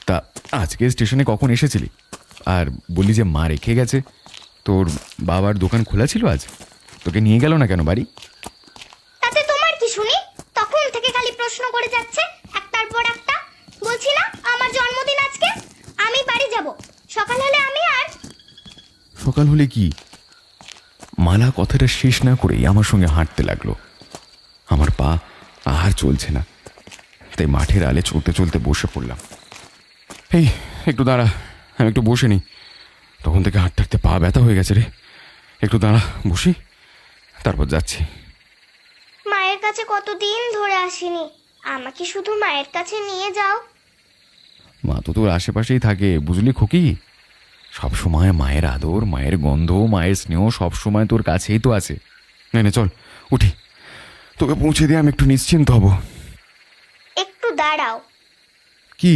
তা আজকে স্টেশনে কখন এসেছিলি? আর বলি যে মা রেখে গেছে, তোর বাবার দোকান খোলা ছিল আজ, তোকে নিয়ে গেল না কেন বাড়ি? তাতে তোমার কি শুনি? তখন থেকে খালি প্রশ্ন করে যাচ্ছে একটার পর একটা। বলছি না আমার জন্মদিন আজকে, আমি বাড়ি যাব। সকাল হলে আমি আর সকাল হলে কি? মালা কথাটা শেষ না করেই আমার সঙ্গে হাঁটতে লাগলো। আমার পা আর চলছে না, তাই মাঠের আলে চলতে চলতে বসে পড়লাম। এই একটু দাঁড়া, আমি একটু বসে নিই। তখন থেকে হাঁটতে হাঁটতে পা ব্যথা হয়ে গেছে রে। একটু দাঁড়া, বসি, তারপর যাচ্ছি। মায়ের কাছে কতদিন ধরে আসিনি, আমাকে শুধু মায়ের কাছে নিয়ে যাও। মা তো তোর আশেপাশেই থাকে বুঝলি খুকি। সবসময় মায়ের আদর, মায়ের গন্ধ, মায়ের স্নেহ সবসময় তোর কাছেই তো আছে। না না চল উঠি, তোকে পৌঁছে দিয়ে আমি একটু নিশ্চিন্ত হব। একটু দাঁড়াও। কি?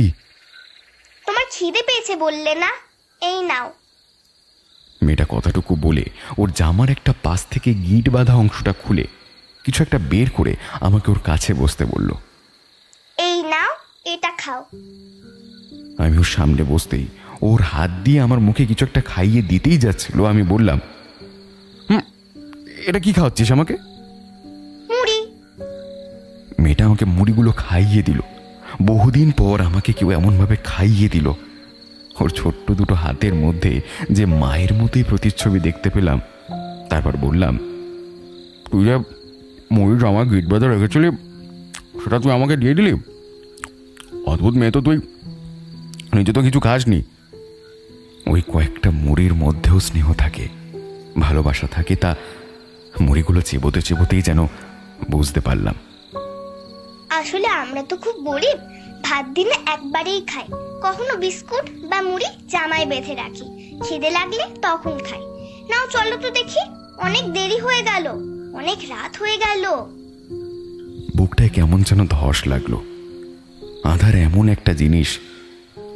তোমার খিদে পেয়েছে বললে না, এই নাও। মেয়েটা কথাটুকু বলে ওর জামার একটা পাশ থেকে গিট বাঁধা অংশটা খুলে কিছু একটা বের করে আমাকে ওর কাছে বসতে বলল। এই নাও, এটা খাও। আমি ওর সামনে বসতেই ওর হাত দিয়ে আমার মুখে কিছু একটা খাইয়ে দিতেই যাচ্ছিল। আমি বললাম, এটা কি খাওয়াচ্ছিস আমাকে? মুড়ি। মেয়েটা আমাকে মুড়িগুলো খাইয়ে দিল। বহুদিন পর আমাকে কেউ এমনভাবে খাইয়ে দিল। ওর ছোট্ট দুটো হাতের মধ্যে যে মায়ের মতোই প্রতিচ্ছবি দেখতে পেলাম। তারপর বললাম, তুই যা মুড়ির আমার গিট বাঁধা রেখেছিলি সেটা তুই আমাকে দিয়ে দিলি? অদ্ভুত মেয়ে তো তুই, নিজে তো কিছু খাসনি। ওই কয়েকটা মুড়ির মধ্যেও স্নেহ থাকে, ভালোবাসা থাকে, তা মুড়িগুলো চেবোতে চেবোতেই যেন বুঝতে পারলাম। আসলে আমরা তো খুব গরিব, ভাত দিনে একবারেই খাই। কখনো বিস্কুট বা মুড়ি জামায় বেঁধে রাখি, খিদে লাগলে তখন খাই। নাও চলো তো দেখি, অনেক দেরি হয়ে গেল, অনেক রাত হয়ে গেল। বুকটায় কেমন যেন ধস লাগলো। আধার এমন একটা জিনিস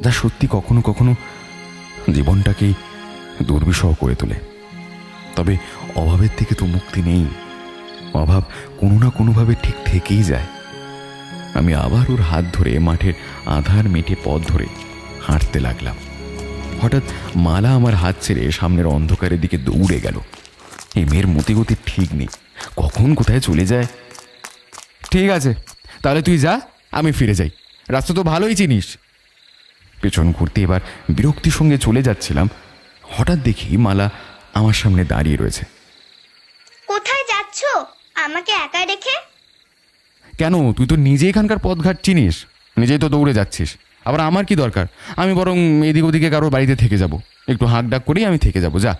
যা সত্যি কখনো কখনো জীবনটাকেই দুর্বিষহ করে তোলে। তবে অভাবের থেকে তো মুক্তি নেই, অভাব কোনো না কোনোভাবে ঠিক থেকেই যায়। আমি আবার ওর হাত ধরে মাঠের আধার মেটে পথ ধরে হাঁটতে লাগলাম। হঠাৎ মালা আমার হাত ছেড়ে সামনের অন্ধকারের দিকে দৌড়ে গেল। এই মেয়ের মতিগতি ঠিক নেই, কখন কোথায় চলে যায়। ঠিক আছে তাহলে তুই যা, আমি ফিরে যাই, রাস্তা তো ভালোই চিনিস। পেছন ঘুরতে এবার বিরক্তির সঙ্গে চলে যাচ্ছিলাম, হঠাৎ দেখি মালা আমার সামনে দাঁড়িয়ে রয়েছে। কোথায় যাচ্ছ আমাকে একা রেখে? কেন, তুই তো নিজে এখানকার পথঘাট চিনিস, নিজেই তো দৌড়ে যাচ্ছিস, আবার আমার কি দরকার? আমি বরং এদিক ওদিকে কারোর বাড়িতে থেকে যাব, একটু হাঁক ডাক করেই আমি থেকে যাব। যা।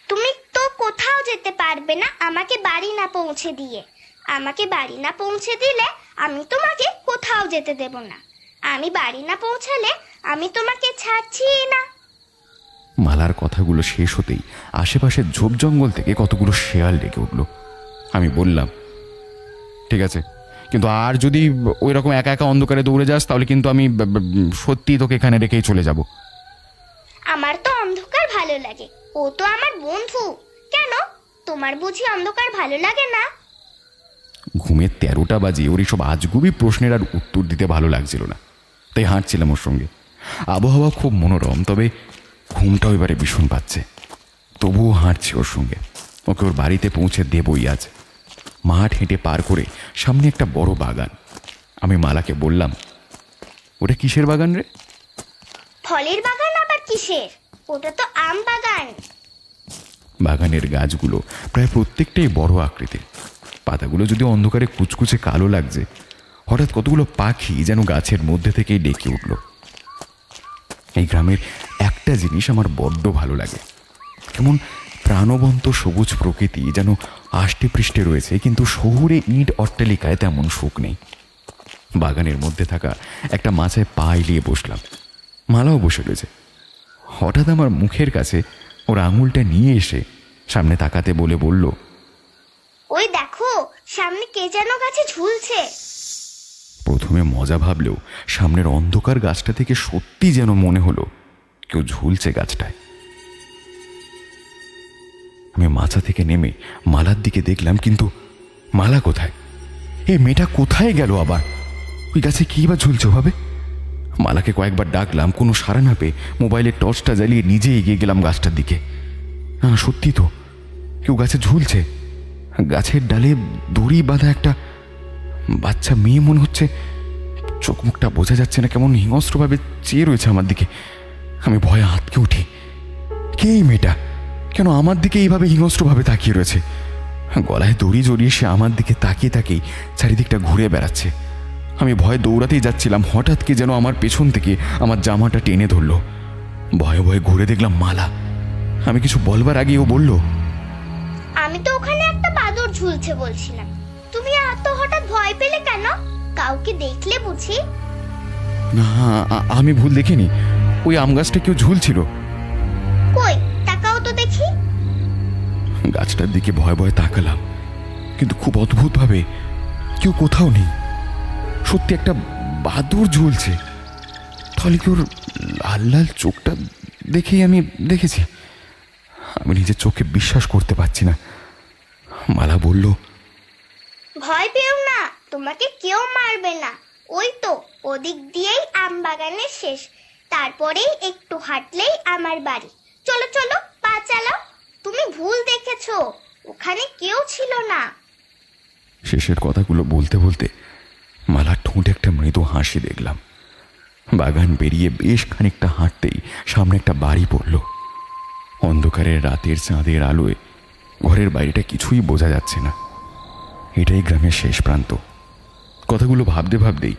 তুমি তো কোথাও যেতে পারবে না আমাকে বাড়ি না পৌঁছে দিয়ে। আমাকে বাড়ি না পৌঁছে দিলে আমি তোমাকে কোথাও যেতে দেব না। আমি বাড়ি না পৌঁছালে আমি তোমাকে ছাড়ছি না। মালার কথাগুলো শেষ হতেই আশেপাশের ঝোপ জঙ্গল থেকে কতগুলো শেয়াল ডেকে উঠল। আমি বললাম, ঠিক আছে, কিন্তু আর যদি ওই রকম একা একা অন্ধকারে দৌড়ে যাস তাহলে কিন্তু আমি সত্যি তোকে এখানে রেখেই চলে যাব। আমার তো অন্ধকার ভালো লাগে, ও তো আমার বন্ধু। কেন, তোমার বুঝি অন্ধকার ভালো লাগে না? ঘুমের 13টা বাজে ওর এইসব আজগুবি প্রশ্নের আর উত্তর দিতে ভালো লাগছিল না, তাই হাঁটছিলাম ওর সঙ্গে। আবহাওয়া খুব মনোরম, তবে ঘুমটাও এবারে ভীষণ পাচ্ছে। তবুও হাঁটছি ওর সঙ্গে। ওকে ওর বাড়িতে পৌঁছে দেবই আজ। মাঠ হেঁটে পার করে সামনে একটা বড় বাগান। আমি মালাকে বললাম, ওটা কিসের বাগান রে? ফলের বাগান আবার কিসের? ওটা তো আম বাগান। বাগানের গাছগুলো প্রায় প্রত্যেকটাই বড় আকৃতির। পাতাগুলো যদি অন্ধকারে কুচকুচে কালো লাগছে, হঠাৎ কতগুলো পাখি যেন গাছের মধ্যে থেকেই ডেকে উঠল। এই গ্রামের একটা জিনিস আমার বড্ড ভালো লাগে, কেমন প্রাণবন্ত সবুজ প্রকৃতি যেন আষ্টে পৃষ্ঠে রয়েছে, কিন্তু শহুরে ইট অট্টালিকায় তেমন সুখ নেই। বাগানের মধ্যে থাকা একটা মাচায় পা এলিয়ে বসলাম। মালাও বসে রয়েছে। হঠাৎ আমার মুখের কাছে ওর আঙুলটা নিয়ে এসে সামনে তাকাতে বলে বলল, ওই দেখো, সামনে কে যেন গাছে ঝুলছে। প্রথমে মজা ভাবলেও সামনের অন্ধকার গাছটা থেকে সত্যি যেন মনে হলো কেউ ঝুলছে গাছটায়। আমি মাচা থেকে নেমে মালার দিকে দেখলাম, কিন্তু মালা কোথায়? এই মেয়েটা কোথায় গেল আবার? ওই গাছে কি বা ঝুলছে ভাবে? মালাকে কয়েকবার ডাকলাম, কোনো সাড়া না পেয়ে মোবাইলের টর্চটা জ্বালিয়ে নিজে এগিয়ে গেলাম গাছটার দিকে। না, সত্যি তো কেউ গাছে ঝুলছে। গাছের ডালে দড়ি বাঁধা একটা বাচ্চা মেয়ে মনে হচ্ছে। চোখ মুখটা বোঝা যাচ্ছে না, কেমন হিংস্রভাবে চেয়ে রয়েছে আমার দিকে। আমি ভয়ে আঁতকে উঠি। কে এই মেয়েটা? কেন আমার দিকে এইভাবে হিংস্রভাবে তাকিয়ে রয়েছে? গলায় দড়ি জড়িয়ে সে আমার দিকে তাকিয়ে তাকিয়ে চারিদিকটা ঘুরে বেড়াচ্ছে। আমি ভয়ে দৌড়াতেই যাচ্ছিলাম, হঠাৎ কে যেন আমার পেছন থেকে আমার জামাটা টেনে ধরল। ভয়ে ভয়ে ঘুরে দেখলাম মালা। আমি কিছু বলবার আগে ও বলল, আমি তো ওখানে একটা বাদুড় ঝুলছে বলছিলাম। তুমি এত হঠাৎ ভয় পেলে কেন? কাউকে দেখলে বুঝি? না, আমি ভুল দেখিনি। ওই আম গাছটা কেউ ঝুলছিল। কই, তাকাও তো দেখি। গাছটার দিকে ভয়ে ভয়ে তাকালাম, কিন্তু খুব অদ্ভুতভাবে কেউ কোথাও নেই। সত্যি একটা বাদুড় ঝুলছে। তাহলে কি ওর লাল লাল চোখটা দেখেই আমি দেখেছি? আমি নিজের চোখে বিশ্বাস করতে পারছি না। মালা বলল, ভয় পেও না, তোমাকে কেউ মারবে না। ওই তো ওদিক দিয়েই আম বাগানের শেষ, তারপরেই একটু হাঁটলেই আমার বাড়ি। চলো চলো, পা চালাও। তুমি ভুল দেখেছো, ওখানে কেউ ছিল না। শেষের কথাগুলো বলতে বলতে মালার ঠোঁটে একটা মৃদু হাসি দেখলাম। বাগান পেরিয়ে বেশ খানিকটা হাঁটতেই সামনে একটা বাড়ি পড়ল। অন্ধকারের রাতের চাঁদের আলোয় ঘরের বাইরেটা কিছুই বোঝা যাচ্ছে না। এটাই গ্রামের শেষ প্রান্ত। কথাগুলো ভাবতে ভাবতেই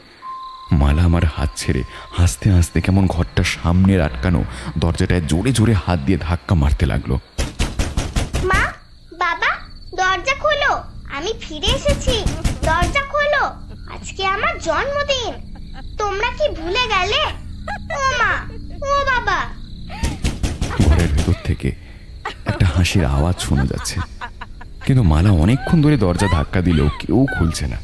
মালা আমার হাত ছেড়ে হাসতে হাসতে কেমন ঘরটার সামনের আটকানো দরজাটায় জোরে জোরে হাত দিয়ে ধাক্কা মারতে লাগলো। মা, বাবা, দরজা খোলো, আমি ফিরে এসেছি। দরজা খোলো, আজকে আমার জন্মদিন। তোমরা কি ভুলে গেলে? ও মা, ও বাবা। ঘরের ভেতর থেকে একটা হাসির আওয়াজ শোনা যাচ্ছে, কিন্তু মালা অনেকক্ষণ ধরে দরজা ধাক্কা দিলেও কেউ খুলছে না।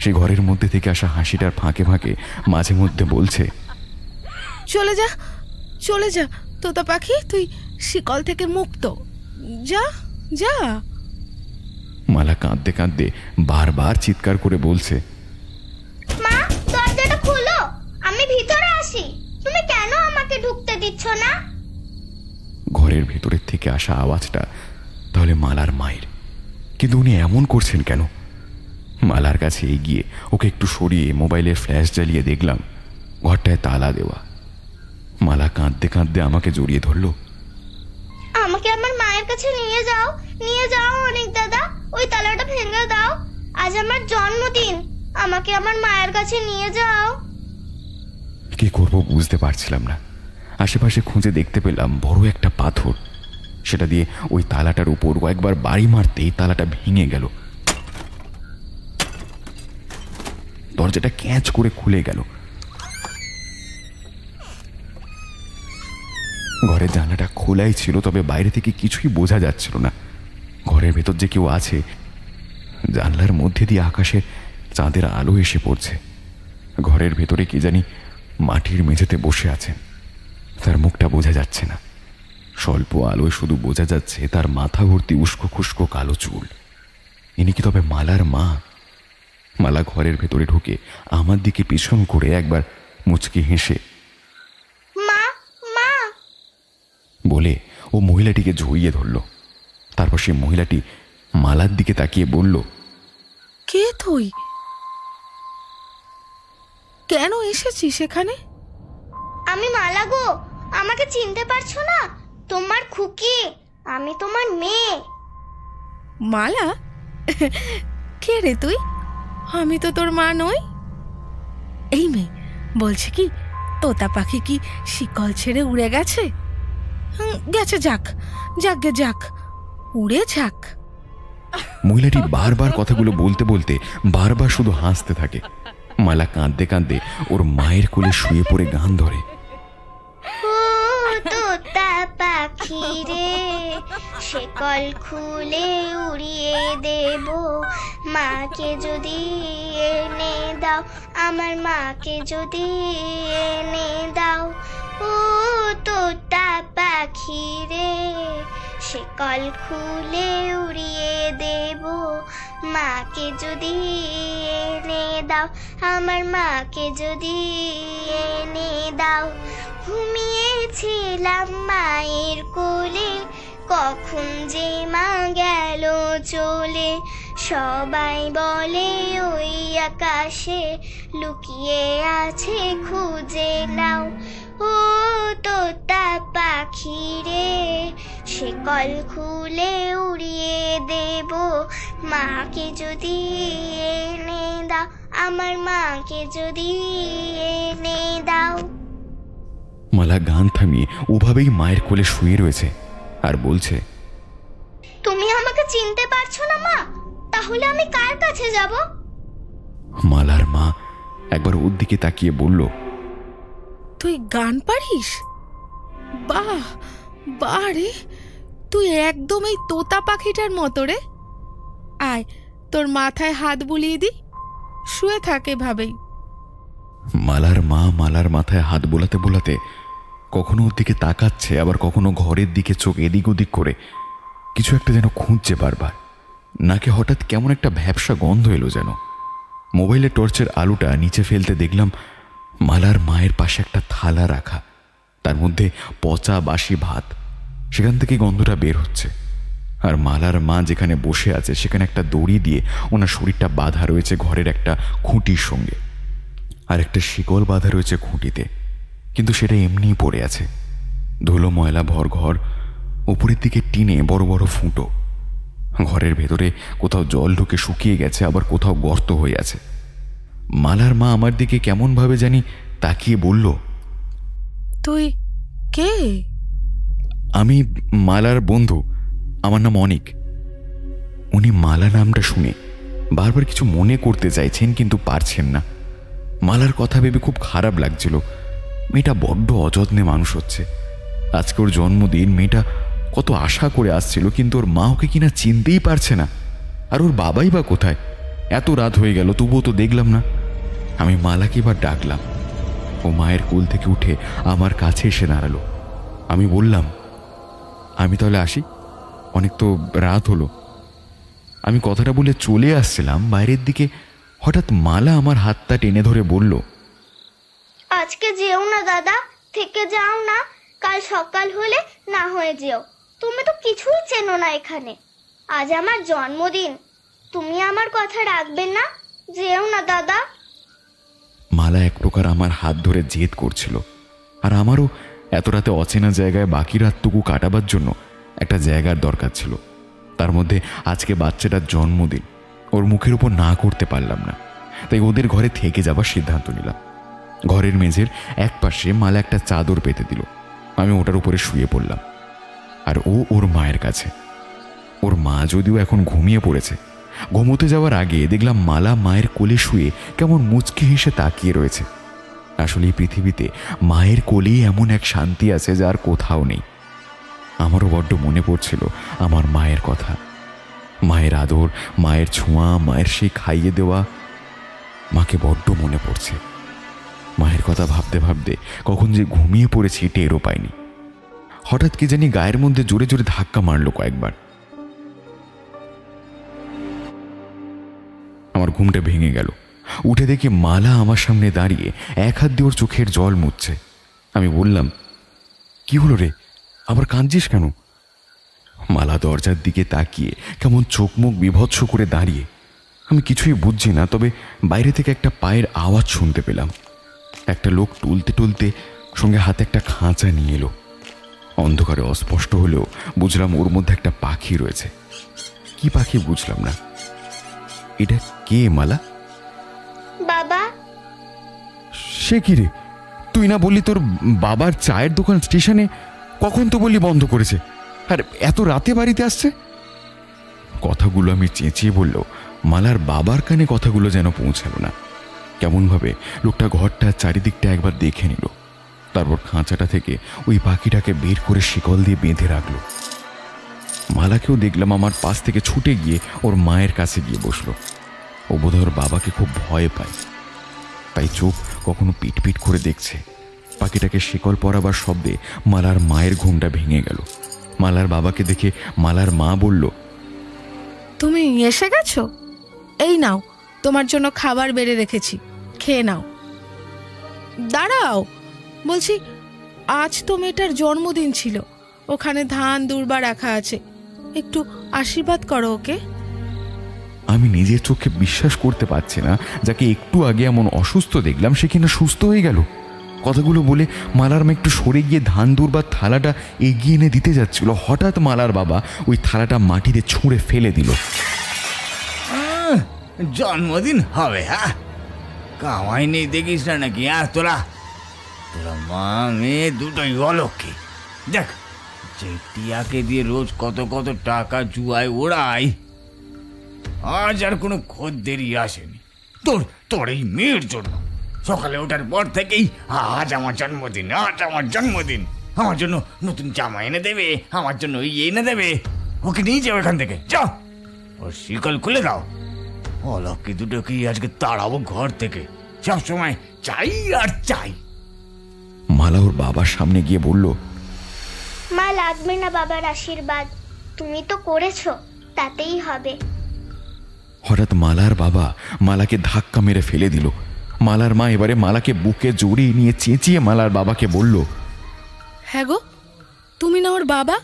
সে ঘরের মধ্যে থেকে আসা হাসিটার ফাঁকে ফাঁকে মাঝে মধ্যে বলছে, চলে যা, চলে যা তোতা পাখি, তুই শিকল থেকে মুক্ত। যা যা। মালা কাঁদতে কাঁদতে বারবার চিৎকার করে বলছে, মা, দরজাটা খোলো, আমি ভিতরে আসি। তুমি কেন আমাকে ঢুকতে দিচ্ছ না? ঘরের ভেতরের থেকে আসা আওয়াজটা তাহলে মালার মায়ের, কিন্তু উনি এমন করছেন কেন? মালার কাছে এগিয়ে ওকে একটু সরিয়ে মোবাইলের ফ্ল্যাশ জ্বালিয়ে দেখলাম ঘরটায় তালা দেওয়া। মালা কাঁদতে কাঁদতে আমাকে জড়িয়ে ধরল। আমাকে আমার মায়ের কাছে নিয়ে যাও, নিয়ে যাও অনেক দাদা, ওই তালাটা ভেঙে দাও। আজ আমার জন্মদিন, আমাকে আমার মায়ের কাছে নিয়ে যাও। কি করব বুঝতে পারছিলাম না। আশেপাশে খুঁজে দেখতে পেলাম বড় একটা পাথর। সেটা দিয়ে ওই তালাটার উপর কয়েকবার বাড়ি মারতেই তালাটা ভেঙে গেল। দরজাটা ক্যাঁচ করে খুলে গেল। ঘরের জানলাটা খোলাই ছিল, তবে বাইরে থেকে কিছুই বোঝা যাচ্ছিল না। ঘরের ভেতর যে কেউ আছে। জানলার মধ্যে দিয়ে আকাশে চাঁদের আলো এসে পড়ছে। ঘরের ভেতরে কে জানি মাটির মেঝেতে বসে আছেন। তার মুখটা বোঝা যাচ্ছে না, স্বল্প আলোয় শুধু বোঝা যাচ্ছে তার মাথা ভর্তি উস্কো খুস্কো কালো চুল। ইনি কি তবে মালার মা? মালা ঘরের ভেতরে ঢুকে আমার দিকে পিছন করে একবার মুচকি হেসে মা মা বলে ও মহিলাটিকে জড়িয়ে ধরল। তারপর সে মহিলাটি মালার দিকে তাকিয়ে বলল, কে তুই? কেন এসেছিস এখানে? আমি মালা গো, আমাকে চিনতে পারছো না? তোমার খুকি, আমি তোমার মেয়ে। মালা? কে রে তুই? আমি তো তোর মা নই। এই মেয়ে, বলছি কি তোতা পাখি কি শিকল ছেড়ে উড়ে গেছে? গেছে, যাক যাক গে যাক, উড়ে যাক। মহিলাটি বারবার কথাগুলো বলতে বলতে বারবার শুধু হাসতে থাকে। মালা কাঁদতে কাঁদতে ওর মায়ের কোলে শুয়ে পড়ে গান ধরে, ও তোতা পাখি রে, শিকল খুলে উড়িয়ে দেব, মাকে যদি এনে দাও, আমার মাকে যদি এনে দাও। ও তোতা পাখি রে, শিকল খুলে উড়িয়ে দেব, মাকে যদি এনে দাও, আমার মাকে যদি এনে দাও। ঘুমিয়েছিলাম মায়ের কোলে, কখন যে মা গেল চলে, সবাই বলে ওই আকাশে লুকিয়ে আছে, খুঁজে নাও। ও তোতা পাখি রে, শিকল খুলে উড়িয়ে দেব, মাকে যদি এনে দাও, আমার মাকে যদি এনে দাও। মালা গান থামিয়ে ওভাবেই মায়ের কোলে শুয়ে রয়েছে আর বলছে, তুমি আমাকে চিনতে পারছো না মা? তাহলে আমি কার কাছে যাব? মালার মা একবার ওর দিকে তাকিয়ে বলল, তুই গান পারিস? বাহ বাহ রে, তুই একদম এই তোতা পাখিটার মতো রে। আয়, তোর মাথায় হাত বুলিয়ে দি, শুয়ে থাকে ভাবেই। মালার মা মালার মাথায় হাত বোলাতে বোলাতে কখনো ওর দিকে তাকাচ্ছে, আবার কখনো ঘরের দিকে চোখ এদিক ওদিক করে কিছু একটা যেন খুঁজছে বারবার। নাকে হঠাৎ কেমন একটা ভ্যাপসা গন্ধ এলো যেন। মোবাইলের টর্চের আলোটা নিচে ফেলতে দেখলাম মালার মায়ের পাশে একটা থালা রাখা, তার মধ্যে পচা বাসি ভাত। সেখান থেকে গন্ধটা বের হচ্ছে। আর মালার মা যেখানে বসে আছে সেখানে একটা দড়ি দিয়ে ওনার শরীরটা বাঁধা রয়েছে ঘরের একটা খুঁটির সঙ্গে, আর একটা শিকল বাঁধা রয়েছে খুঁটিতে, কিন্তু সেটা এমনিই পড়ে আছে। ধুলো ময়লা ভর ঘর, উপরের দিকে টিনে বড় বড় ফুটো। ঘরের ভেতরে কোথাও জল ঢুকে শুকিয়ে গেছে, আবার কোথাও গর্ত হয়ে আছে। মালার মা আমার দিকে কেমনভাবে জানি তাকিয়ে বলল, তুই কে? আমি মালার বন্ধু, আমার নাম অনিক। উনি মালা নামটা শুনে বারবার কিছু মনে করতে চাইছেন, কিন্তু পারছেন না। মালার কথা ভেবে খুব খারাপ লাগছিল। মেয়েটা বড্ড অযত্নে মানুষ হচ্ছে। আজকে ওর জন্মদিন, মেয়েটা কত আশা করে আসছিল, কিন্তু ওর মা ওকে কিনা চিনতেই পারছে না। আর ওর বাবাই বা কোথায়? এত রাত হয়ে গেল তবুও তো দেখলাম না। আমি মালাকে এবার ডাকলাম। ও মায়ের কোল থেকে উঠে আমার কাছে এসে দাঁড়ালো। আমি বললাম, আমি তাহলে আসি, অনেক তো রাত হলো। আমি কথাটা বলে চলে আসছিলাম, বাইরের দিকে হঠাৎ মালা আমার হাতটা টেনে ধরে বলল, আজকে যেও না দাদা, থেকে যাও না, কাল সকাল হলে না হয়ে যেও। তুমি তো কিছুই চেনো না এখানে। আজ আমার জন্মদিন, তুমি আমার কথা রাখবে না? যেও না দাদা। মালা এক প্রকার আমার হাত ধরে জেদ করছিল, আর আমারও এত রাতে অচেনা জায়গায় বাকি রাতটুকু কাটাবার জন্য একটা জায়গার দরকার ছিল। তার মধ্যে আজকে বাচ্চাটার জন্মদিন, ওর মুখের উপর না করতে পারলাম না, তাই ওদের ঘরে থেকে যাবার সিদ্ধান্ত নিলাম। ঘরের মেঝের এক পাশে মালা একটা চাদর পেতে দিল, আমি ওটার উপরে শুয়ে পড়লাম। আর ও ওর মায়ের কাছে। ওর মা যদিও এখন ঘুমিয়ে পড়েছে। ঘুমোতে যাওয়ার আগে দেখলাম মালা মায়ের কোলে শুয়ে কেমন মুচকি হেসে তাকিয়ে রয়েছে। আসলে এই পৃথিবীতে মায়ের কোলেই এমন এক শান্তি আছে যার কোথাও নেই। আমারও বড্ড মনে পড়ছিল আমার মায়ের কথা, মায়ের আদর, মায়ের ছোঁয়া, মায়ের সেই খাইয়ে দেওয়া। মাকে বড্ড মনে পড়ছে। মায়ের কথা ভাবতে ভাবতে কখন যে ঘুমিয়ে পড়েছি টেরও পাইনি। হঠাৎ কি জানি গায়ের মধ্যে জোরে জোরে ধাক্কা মারলো কয়েকবার। আমার ঘুমটা ভেঙে গেল। উঠে দেখি মালা আমার সামনে দাঁড়িয়ে এক হাত দিয়ে ওর চোখের জল মুছছে। আমি বললাম, কি হলো রে, আবার কাঁদছিস কেন? মালা দরজার দিকে তাকিয়ে কেমন চোখ মুখ বিভৎস করে দাঁড়িয়ে। আমি কিছুই বুঝছি না, তবে বাইরে থেকে একটা পায়ের আওয়াজ শুনতে পেলাম। একটা লোক টুলতে টুলতে সঙ্গে হাতে একটা খাঁচা নিয়ে এলো। অন্ধকারে অস্পষ্ট হলেও বুঝলাম ওর মধ্যে একটা পাখি রয়েছে। কি পাখি বুঝলাম না। এটা কে মালা? বাবা। সে কি রে, তুই না বললি তোর বাবার চায়ের দোকান স্টেশনে? কখন তো বললি বন্ধ করেছে, আর এত রাতে বাড়িতে আসছে? কথাগুলো আমি চেঁচিয়ে বললেও মালার বাবার কানে কথাগুলো যেন পৌঁছালো না। কেমনভাবে লোকটা ঘরটার চারিদিকটা একবার দেখে নিল, তারপর খাঁচাটা থেকে ওই পাখিটাকে বের করে শিকল দিয়ে বেঁধে রাখলো। মালাকেও দেখলাম আমার পাশ থেকে ছুটে গিয়ে ওর মায়ের কাছে গিয়ে বসলো। ও বোধহয় ওর বাবাকে খুব ভয় পায়, তাই চোখ কখনো পিটপিট করে দেখছে। পাখিটাকে শিকল পরাবার শব্দে মালার মায়ের ঘুমটা ভেঙে গেল। মালার বাবাকে দেখে মালার মা বলল, তুমি এসে গেছো? এই নাও, তোমার জন্য খাবার বেড়ে রেখেছি, খেয়ে নাও। দাঁড়াও, বলছি আজ তো মেয়েটার জন্মদিন ছিল, ওখানে ধান দুর্বা রাখা আছে, একটু আশীর্বাদ করো ওকে। আমি নিজের চোখে বিশ্বাস করতে পারছি না, যাকে একটু আগে এমন অসুস্থ দেখলাম সে কিনা সুস্থ হয়ে গেল। কথাগুলো বলে মালার মা একটু সরে গিয়ে ধান দুর্বার থালাটা এগিয়ে এনে দিতে যাচ্ছিল। হঠাৎ মালার বাবা ওই থালাটা মাটিতে ছুঁড়ে ফেলে দিল। জন্মদিন হবে? হ্যাঁ, কামাই নেই দেখিস না নাকি? হ্যাঁ, তোরা মা মেয়ে দুটোই অলক্ষী। দেখ, যে টিয়াকে দিয়ে রোজ কত কত টাকা জুয়ায় ওড়াই, আজ আর কোনো খদ্দেরই আসেনি তোর এই মেয়ের জন্য। সকালে ওঠার পর থেকেই আজ আমার জন্মদিন, আজ আমার জন্মদিন, আমার জন্য নতুন জামা এনে দেবে, আমার জন্য এনে দেবে। ওকে নিয়ে যাও এখান থেকে, যাও, ওর শিকল খুলে দাও। অলক্ষী দুটোকেই আজকে তাড়াবো ঘর থেকে, সবসময় চাই আর চাই। মালা ওর বাবার সামনে গিয়ে বলল, মা, লাগবে না বাবার আশীর্বাদ, তুমি তো করেছো, তাতেই হবে। হঠাৎ মালার বাবা মালাকে ধাক্কা মেরে ফেলে দিল। মালার মা এবারে মালাকে বুকে জড়িয়ে নিয়ে চেঁচিয়ে মালার বাবাকে বলল, হ্যাঁ গো, তুমি না ওর বাবা?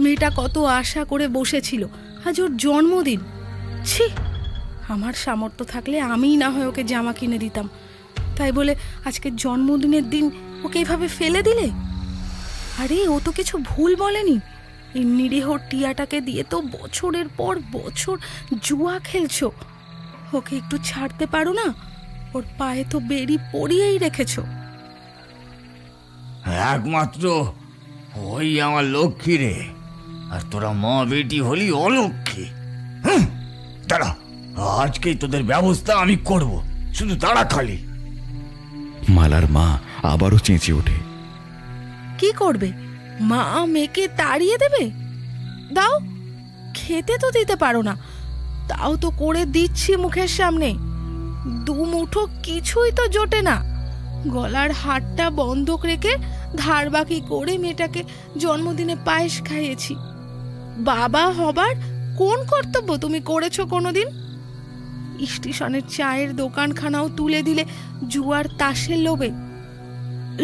মেয়েটা কত আশা করে বসেছিল, আজ ওর জন্মদিন। ছি, আমার সামর্থ্য থাকলে আমিই না হয় ওকে জামা কিনে দিতাম, তাই বলে আজকে জন্মদিনের দিন ওকে এভাবে ফেলে দিলে? আরে ও তো কিছু ভুল বলেনি। এই নিরীহ টিয়াটাকে দিয়ে তো বছরের পর বছর জুয়া খেলছো। ওকে একটু ছাড়তে পারো না? ওর পায়ে তো বেড়ি পরিয়েই রেখেছো। একমাত্র ওই আমার লক্ষ্মী রে, আর তোরা মা বেটি হলি অলক্ষ্মী। দাঁড়া, আজকেই তোদের ব্যবস্থা আমি করব, শুধু তারা খালি। মালার মা আবারও চেঁচিয়ে ওঠে, কি করবে? মা মেয়েকে তাড়িয়ে দেবে? দাও, খেতে তো দিতে পারো না, তাও তো করে দিচ্ছি মুখের সামনে। দু মুঠো কিছুই তো জোটে না। গলার হাতটা বন্ধক রেখে ধার বাকি করে মেয়েটাকে জন্মদিনে পায়েস খাইয়েছি। বাবা হবার কোন কর্তব্য তুমি করেছো কোনোদিন? স্টেশনের চায়ের দোকানখানাও তুলে দিলে জুয়ার তাসের লোভে।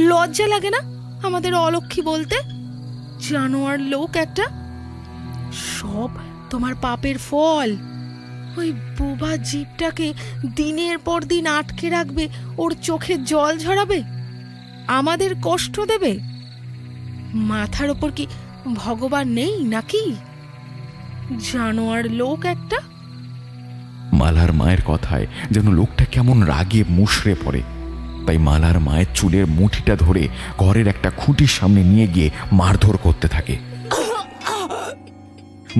লজ্জা লাগে না আমাদের অলক্ষী বলতে? জানোয়ার লোক একটা। সব তোমার পাপের ফল। ওই বোবা জীবটাকে দিনের পর দিন আটকে রাখবে, ওর চোখে জল ঝরাবে, আমাদের কষ্ট দেবে। মাথার ওপর কি ভগবান নেই নাকি? জানোয়ার লোক একটা। মালার মায়ের কথায় যেন লোকটা কেমন রাগে মুষড়ে পড়ে। তাই মালার মায়ের চুলের মুঠিটা ধরে ঘরের একটা খুঁটির সামনে নিয়ে গিয়ে মারধর করতে থাকে।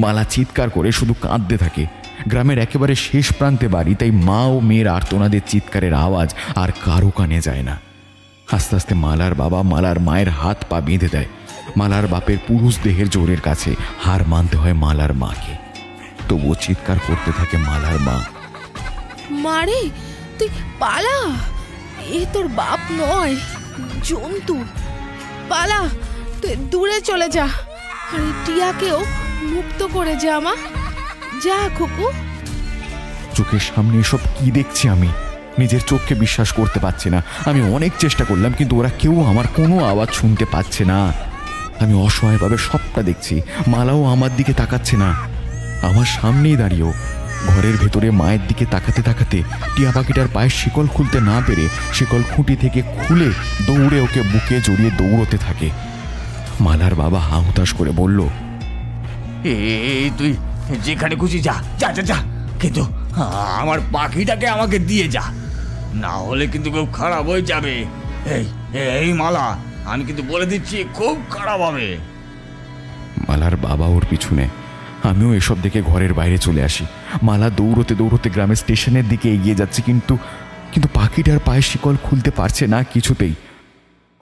মালা চিৎকার করে শুধু কাঁদতে থাকে। গ্রামের একেবারে শেষ প্রান্তে বাড়ি, তাই মা ও মেয়ের আর্তনাদের চিৎকারের আওয়াজ আর কারো কানে যায় না। আস্তে আস্তে মালার বাবা মালার মায়ের হাত পা বেঁধে দেয়। মালার বাপের পুরুষ দেহের জোরের কাছে হার মানতে হয় মালার মাকে। তবুও চিৎকার করতে থাকে মালার মা। মারে, তুই পালা, এ তোর বাপ নয়, জন্তু। পালা, তুই দূরে চলে যা, আর এই টিয়াকেও মুক্ত করে যা মা। যা খুকু। চোখের সামনে এসব কি দেখছি আমি? নিজের চোখকে বিশ্বাস করতে পারছি না। আমি অনেক চেষ্টা করলাম, কিন্তু ওরা কেউ আমার কোনো আওয়াজ শুনতে পাচ্ছে না। আমি অসহায়ভাবে সবটা দেখছি। মালাও আমার দিকে তাকাচ্ছে না। আমার সামনেই দাঁড়িয়েও ঘরের ভেতরে মায়ের দিকে তাকাতে তাকাতে টিয়া পাখিটার পায়ের শিকল খুলতে না পেরে শিকল খুঁটি থেকে খুলে দৌড়ে ওকে বুকে জড়িয়ে দৌড়তে থাকে। মালার বাবা হাহুতাশ করে বলল, এই তুই যেখানে খুশি যা যা যা যা, কিন্তু আমার পাখিটাকে আমাকে দিয়ে যা, না হলে কিন্তু খুব খারাপ হয়ে যাবে। এই এই মালা, আমি কিন্তু বলে দিচ্ছি খুব খারাপ হবে। মালার বাবা ওর পিছনে। আমিও এসব দেখে ঘরের বাইরে চলে আসি। মালা দৌড়তে দৌড়তে গ্রামের স্টেশনের দিকে এগিয়ে যাচ্ছে, কিন্তু পাখিটার পায়ে শিকল খুলতে পারছে না কিছুতেই।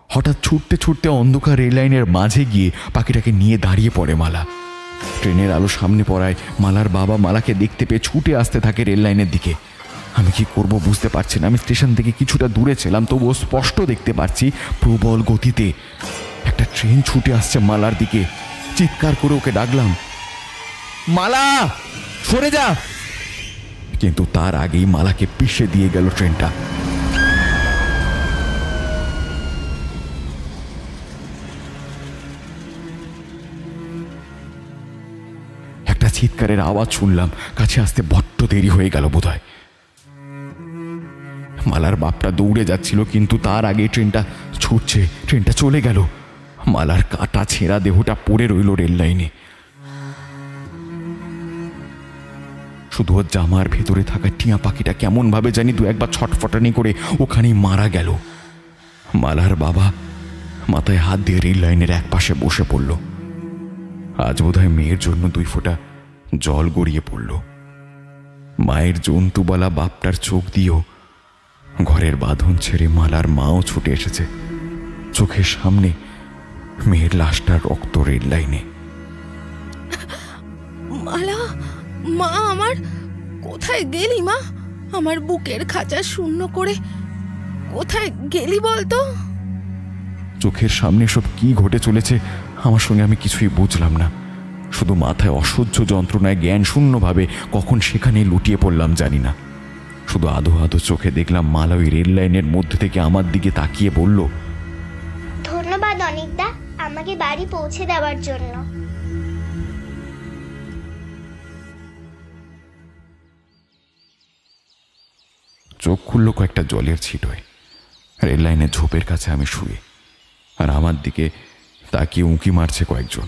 হঠাৎ ছুটতে ছুটতে অন্ধকার রেল লাইনের মাঝে গিয়ে পাখিটাকে নিয়ে দাঁড়িয়ে পড়ে মালা। ট্রেনের আলো সামনে পড়ায় মালার বাবা মালাকে দেখতে পেয়ে ছুটে আসতে থাকে রেল লাইনের দিকে। আমি কি করব বুঝতে পারছি না। আমি স্টেশন থেকে কিছুটা দূরে ছিলাম, তবুও স্পষ্ট দেখতে পাচ্ছি প্রবল গতিতে একটা ট্রেন ছুটে আসছে মালার দিকে। চিৎকার করে ওকে ডাকলাম, মালা সরে যা, কিন্তু তার আগেই মালাকে পিষে দিয়ে গেল ট্রেনটা। একটা চিৎকারের আওয়াজ শুনলাম। কাছে আসতে বড্ড দেরি হয়ে গেল বোধহয়। মালার বাপটা দৌড়ে যাচ্ছিল, কিন্তু তার আগে ট্রেনটা ছুটছে। ট্রেনটা চলে গেল। মালার কাটা ছেঁড়া দেহটা পড়ে রইল রেল লাইনে। শুধু ওর জামার ভেতরে থাকা টিয়া পাখিটা কেমন ভাবে জানি দু একবার ছটফটানি করে ওখানেই মারা গেল। মালার বাবা মাথায় হাত দিয়ে রেল লাইনের এক পাশে বসে পড়ল। আজ বোধহয় মেয়ের জন্য 2 ফোঁটা জল গড়িয়ে পড়ল। মায়ের জন্তুবালা বাপটার চোখ দিয়েও ঘরের বাঁধন ছেড়ে মালার মাও ছুটে এসেছে। চোখের সামনে মেয়ের লাশটার রক্ত রেল লাইনে। মালা, মা আমার, কোথায় গেলি মা? আমার বুকের খাঁচা শূন্য করে কোথায় গেলি বলতো? চোখের সামনে সব কি ঘটে চলেছে আমার সঙ্গে আমি কিছুই বুঝলাম না। শুধু মাথায় অসহ্য যন্ত্রণায় জ্ঞান শূন্যভাবে কখন সেখানে লুটিয়ে পড়লাম জানি না। শুধু আধো আধো চোখে দেখলাম মালা ওই রেল লাইনের মধ্যে থেকে আমার দিকে তাকিয়ে বলল, ধন্যবাদ অনিকদা, আমাকে বাড়ি পৌঁছে দেওয়ার জন্য। চোখ খুলল কয়েকটা জলের ছিটোয়। রেল লাইনের ঝোপের কাছে আমি শুয়ে, আর আমার দিকে তাকিয়ে উঁকি মারছে কয়েকজন।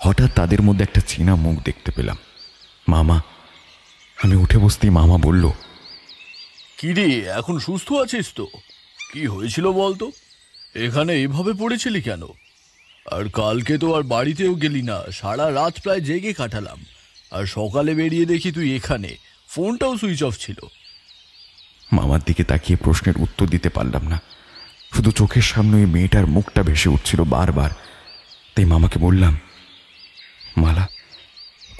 হঠাৎ তাদের মধ্যে একটা চেনা মুখ দেখতে পেলাম। মামা। আমি উঠে বসতেই মামা বলল, কি রে, এখন সুস্থ আছিস তো? কি হয়েছিল বলতো? এখানে এইভাবে পড়েছিলি কেন? আর কালকে তো আর বাড়িতেও গেলি না, সারা রাত প্রায় জেগে কাটালাম, আর সকালে বেরিয়ে দেখি তুই এখানে, ফোনটাও সুইচ অফ ছিল। মামার দিকে তাকিয়ে প্রশ্নের উত্তর দিতে পারলাম না। শুধু চোখের সামনে ওই মেয়েটার মুখটা ভেসে উঠছিল বারবার। তাই মামাকে বললাম, মালা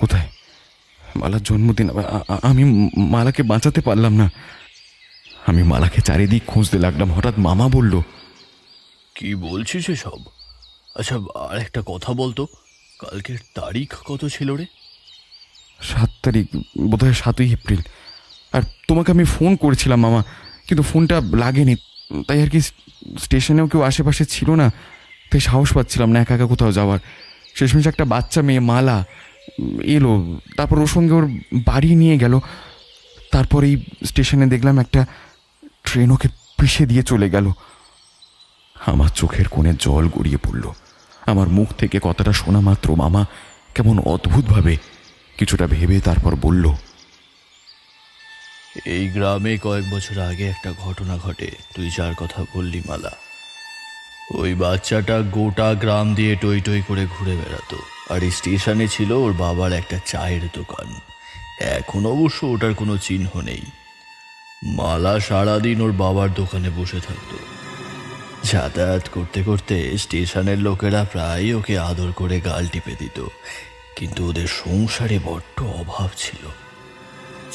কোথায়? মালার জন্মদিন, আমি মালাকে বাঁচাতে পারলাম না। আমি মালাকে চারিদিক খুঁজতে লাগলাম। হঠাৎ মামা বলল, কি বলছিস এসব? আচ্ছা, আর একটা কথা বলতো, কালকের তারিখ কত ছিল রে? 7 তারিখ, বোধহয় 7ই এপ্রিল। আর তোমাকে আমি ফোন করেছিলাম মামা, কিন্তু ফোনটা লাগেনি। তাই আর কি, স্টেশনেও কেউ আশেপাশে ছিল না, তাই সাহস পাচ্ছিলাম না একা একা কোথাও যাওয়ার। শেষমেশ একটা বাচ্চা মেয়ে মালা এলো, তারপর ওর সঙ্গে ওর বাড়ি নিয়ে গেল। তারপরেই স্টেশনে দেখলাম একটা ট্রেন ওকে পিষে দিয়ে চলে গেল। আমার চোখের কোণে জল গড়িয়ে পড়ল। আমার মুখ থেকে কথাটা শোনা মাত্র মামা কেমন অদ্ভুতভাবে কিছুটা ভেবে তারপর বলল, এই গ্রামে কয়েক বছর আগে একটা ঘটনা ঘটে, তুই যার কথা বললি মালা। ওই বাচ্চাটা গোটা গ্রাম দিয়ে টই টই করে ঘুরে বেড়াতো, আর এই স্টেশনে ছিল ওর বাবার একটা চায়ের দোকান। এখন অবশ্য ওটার কোনো চিহ্ন নেই। মালা সারাদিন ওর বাবার দোকানে বসে থাকতো। যাতায়াত করতে করতে স্টেশনের লোকেরা প্রায় ওকে আদর করে গাল টিপে দিত, কিন্তু ওদের সংসারে বড্ড অভাব ছিল।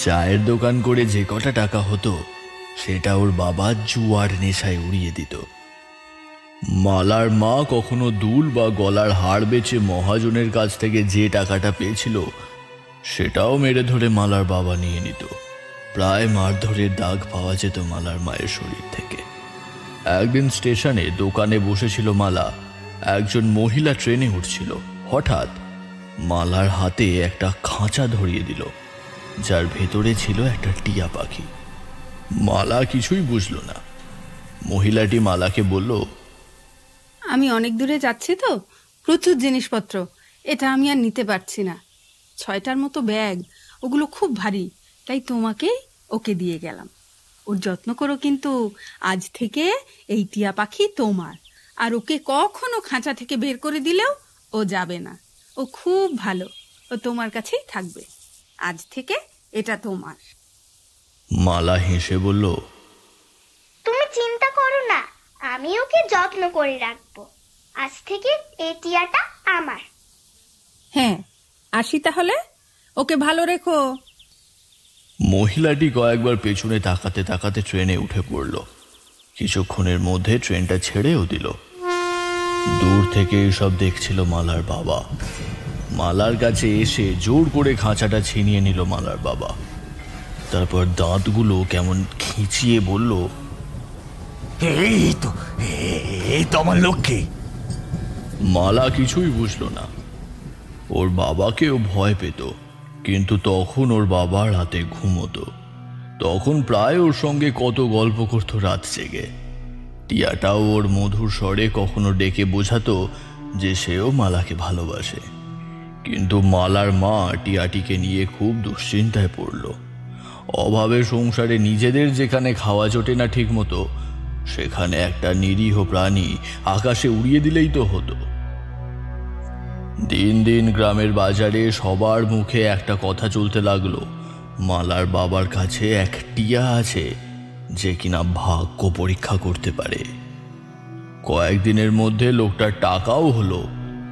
চায়ের দোকান করে যে কটা টাকা হতো সেটা ওর বাবা জুয়ার নেশায় উড়িয়ে দিত। মালার মা কখনো দুল বা গলার হাড় বেচে মহাজনের কাছ থেকে যে টাকাটা পেয়েছিল সেটাও মেরে ধরে মালার বাবা নিয়ে নিত। প্রায় মারধরের দাগ পাওয়া যেত মালার মায়ের শরীর থেকে। একদিন স্টেশনে দোকানে বসেছিল মালা। একজন মহিলা ট্রেনে উঠছিল। হঠাৎ মালার হাতে একটা খাঁচা ধরিয়ে দিল, যার ভেতরে ছিল একটা টিয়া পাখি। মালা কিছুই বুঝল না। মহিলাটি মালাকে বলল, আমি অনেক দূরে যাচ্ছি তো, প্রচুর জিনিসপত্র, এটা আমি আর নিতে পারছি না। 6টার মতো ব্যাগ, ওগুলো খুব ভারী, তাই তোমাকেই ওকে দিয়ে গেলাম। ওর যত্ন করো, কিন্তু আজ থেকে এই টিয়া পাখি তোমার। আর ওকে কখনো খাঁচা থেকে বের করে দিলেও ও যাবে না। ও খুব ভালো, ও তোমার কাছেই থাকবে। আজ থেকে এটা তোমার। মালা হেসে বলল, তুমি চিন্তা করো না, আমি ওকে যত্ন করে রাখবো। আজ থেকে এই টিয়াটা আমার। হ্যাঁ, আসি তাহলে, ওকে ভালো রেখো। মহিলাটি কয়েকবার পেছনে তাকাতে তাকাতে ট্রেনে উঠে পড়ল। কিছুক্ষণের মধ্যে ট্রেনটা ছেড়েও দিল। দূর থেকে এসব দেখছিল মালার বাবা। মালার কাছে এসে জোর করে খাঁচাটা ছিনিয়ে নিল মালার বাবা। তারপর দাঁতগুলো কেমন খিঁচিয়ে বলল, এই তো আমার লক্ষ্মী। মালা কিছুই বুঝল না। ওর বাবাকেও ভয় পেত, কিন্তু তখন ওর বাবা রাতে ঘুমোতো। তখন প্রায় ওর সঙ্গে কত গল্প করতো রাত জেগে। টিয়াটাও ওর মধুর স্বরে কখনো ডেকে বোঝাতো যে সেও মালাকে ভালোবাসে। কিন্তু মালার মা টিয়াটিকে নিয়ে খুব দুশ্চিন্তায় পড়ল। অভাবে সংসারে নিজেদের যেখানে খাওয়া জোটে না ঠিক মতো, সেখানে একটা নিরীহ প্রাণী আকাশে উড়িয়ে দিলেই তো হতো। দিন দিন গ্রামের বাজারে সবার মুখে একটা কথা চলতে লাগলো, মালার বাবার কাছে এক টিয়া আছে যে কিনা ভাগ্য পরীক্ষা করতে পারে। কয়েকদিনের মধ্যে লোকটার টাকাও হলো,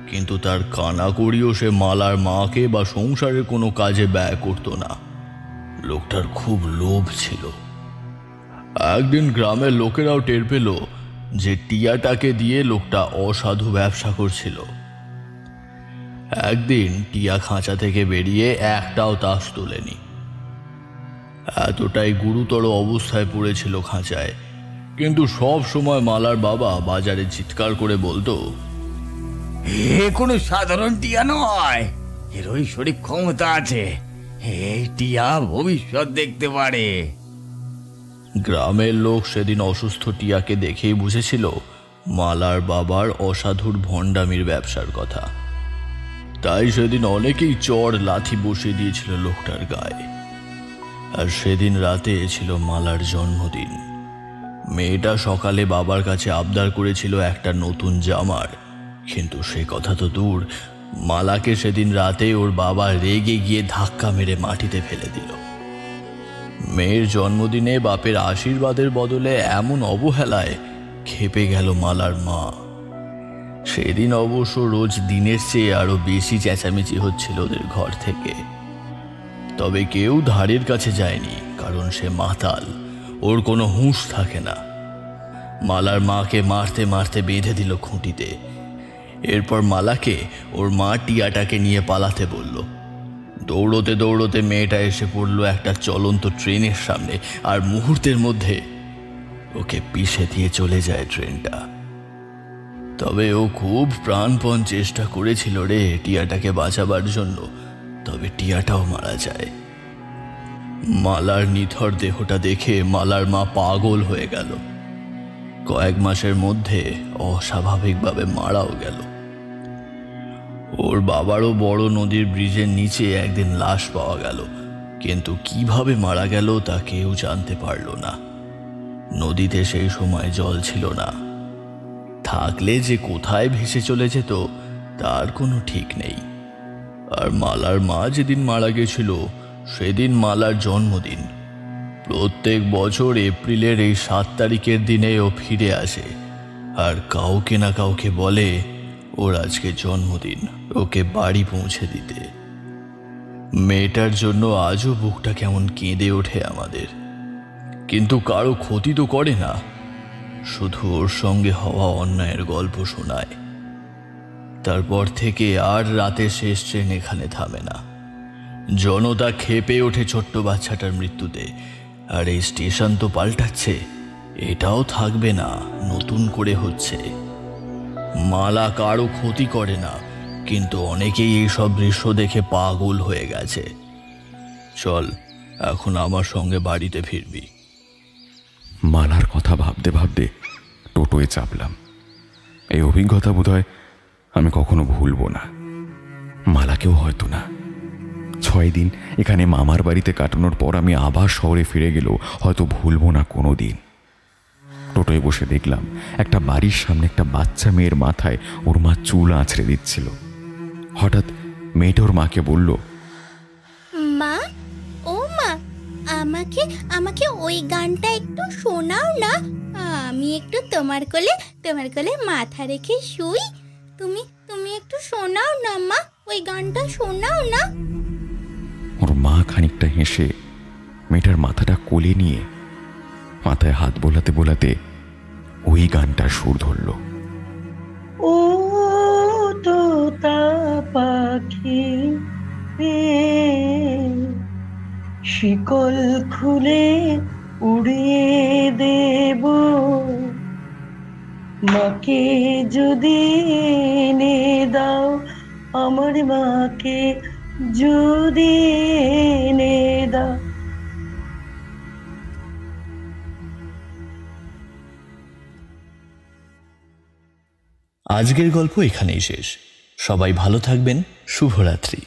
কিন্তু তার কানাকড়িও সে মালার মাকে বা সংসারের কোনো কাজে ব্যয় করতো না। লোকটার খুব লোভ ছিল। একদিন গ্রামের লোকেরাও টের পেল যে টিয়াটাকে দিয়ে লোকটা অসাধু ব্যবসা করছিল। একদিন টিয়া খাঁচা থেকে বেরিয়ে একটাও তাস তোলেনি। এতটাই গুরুতর অবস্থায় পড়েছিল খাঁচায়। কিন্তু সব সময় মালার বাবা বাজারে চিৎকার করে বলতো, এ কোনো সাধারণ টিয়া নয়, এর ঐশ্বরিক ক্ষমতা আছে। এই টিয়া ভবিষ্যৎ দেখতে পারে। গ্রামের লোক সেদিন অসুস্থ টিয়াকে দেখেই বুঝেছিল মালার বাবার অসাধুর ভণ্ডামির ব্যবসার কথা। তাই সেদিন অনেকেই চড় লাথি বসিয়ে দিয়েছিল লোকটার গায়ে। আর সেদিন রাতে ছিল মালার জন্মদিন। মেয়েটা সকালে বাবার কাছে আবদার করেছিল একটা নতুন জামার, কিন্তু সে কথা তো দূর, মালাকে সেদিন রাতে ওর বাবা রেগে গিয়ে ধাক্কা মেরে মাটিতে ফেলে দিল। মেয়ের জন্মদিনে বাপের আশীর্বাদের বদলে এমন অবহেলায় ক্ষেপে গেল মালার মা। সেদিন অবশ্য রোজ দিনের চেয়ে আরো বেশি চেঁচামেচি হচ্ছিল ওদের ঘর থেকে। তবে কেউ ধারের কাছে যায়নি, কারণ সে মাতাল, ওর কোনো হুঁশ থাকে না। মালার মাকে মারতে মারতে বেঁধে দিল খুঁটিতে। এরপর মালাকে ওর মা টিয়াটাকে নিয়ে পালাতে বলল। দৌড়তে দৌড়তে মেয়েটা এসে পড়ল একটা চলন্ত ট্রেনের সামনে, আর মুহূর্তের মধ্যে ওকে পিষে দিয়ে চলে যায় ট্রেনটা। তবে ও খুব প্রাণপণ চেষ্টা করেছিল রে টিয়াটাকে বাঁচাবার জন্য, তবে টিয়াটাও মারা যায়। মালার নিথর দেহটা দেখে মালার মা পাগল হয়ে গেল। কয়েক মাসের মধ্যে অস্বাভাবিকভাবে মারাও গেল। ওর বাবারও বড় নদীর ব্রিজের নিচে একদিন লাশ পাওয়া গেল, কিন্তু কিভাবে মারা গেল তা কেউ জানতে পারল না। নদীতে সেই সময় জল ছিল না। থাকলে যে কোথায় ভেসে চলে যেত তার কোনো ঠিক নেই। আর মালার মা যেদিন মারা গেছিল সেদিন মালার জন্মদিন। প্রত্যেক বছর এপ্রিলের এই 7 তারিখের দিনে ও ফিরে আসে আর কাউকে না কাউকে বলে ওর আজকে জন্মদিন, ওকে বাড়ি পৌঁছে দিতে। মেয়েটার জন্য আজও বুকটা কেমন কেঁদে ওঠে আমাদের, কিন্তু কারো ক্ষতি তো করে না, শুধু ওর সঙ্গে হওয়া অন্যায়ের গল্প শোনায়। তারপর থেকে আর রাতে শেষ ট্রেন এখানে থামে না। জনতা ক্ষেপে ওঠে ছোট্ট বাচ্চাটার মৃত্যুতে, আর এই স্টেশন তো পাল্টাচ্ছে, এটাও থাকবে না, নতুন করে হচ্ছে। মালা কারো ক্ষতি করে না, কিন্তু অনেকেই এইসব দৃশ্য দেখে পাগল হয়ে গেছে। চল, এখন আমার সঙ্গে বাড়িতে ফিরবি। মালার কথা ভাবতে ভাবতে টোটোয় চাপলাম। এই অভিজ্ঞতা বোধহয় আমি কখনো ভুলবো না, মালাকেও হয়তো না। 6 দিন এখানে মামার বাড়িতে কাটানোর পর আমি আবার শহরে ফিরে গেলেও হয়তো ভুলবো না কোনো দিন। টোটোয় বসে দেখলাম একটা বাড়ির সামনে একটা বাচ্চা মেয়ের মাথায় ওর মা চুল আঁচড়ে দিচ্ছিল। হঠাৎ মেয়েটা ওর মাকে বলল, মা, ও মা, আমাকে আমাকে ওই গানটা একটু শোনাও না। আমি একটু তোমার কোলে মাথা রেখে শুই। তুমি তুমি একটু শোনাও না মা, ওই গানটা শোনাও না। ওর মা খানিকটা হেসে মেয়েটার মাথাটা কোলে নিয়ে মাথায় হাত বোলাতে বোলাতে ওই গানটার সুর ধরল। ও তোতা পাখি রে, শিকল খুলে উড়িয়ে দেব, মাকে যদি এনে দাও, আমার মাকে যদি এনে দাও। আজকের গল্প এখানেই শেষ। সবাই ভালো থাকবেন। শুভরাত্রি।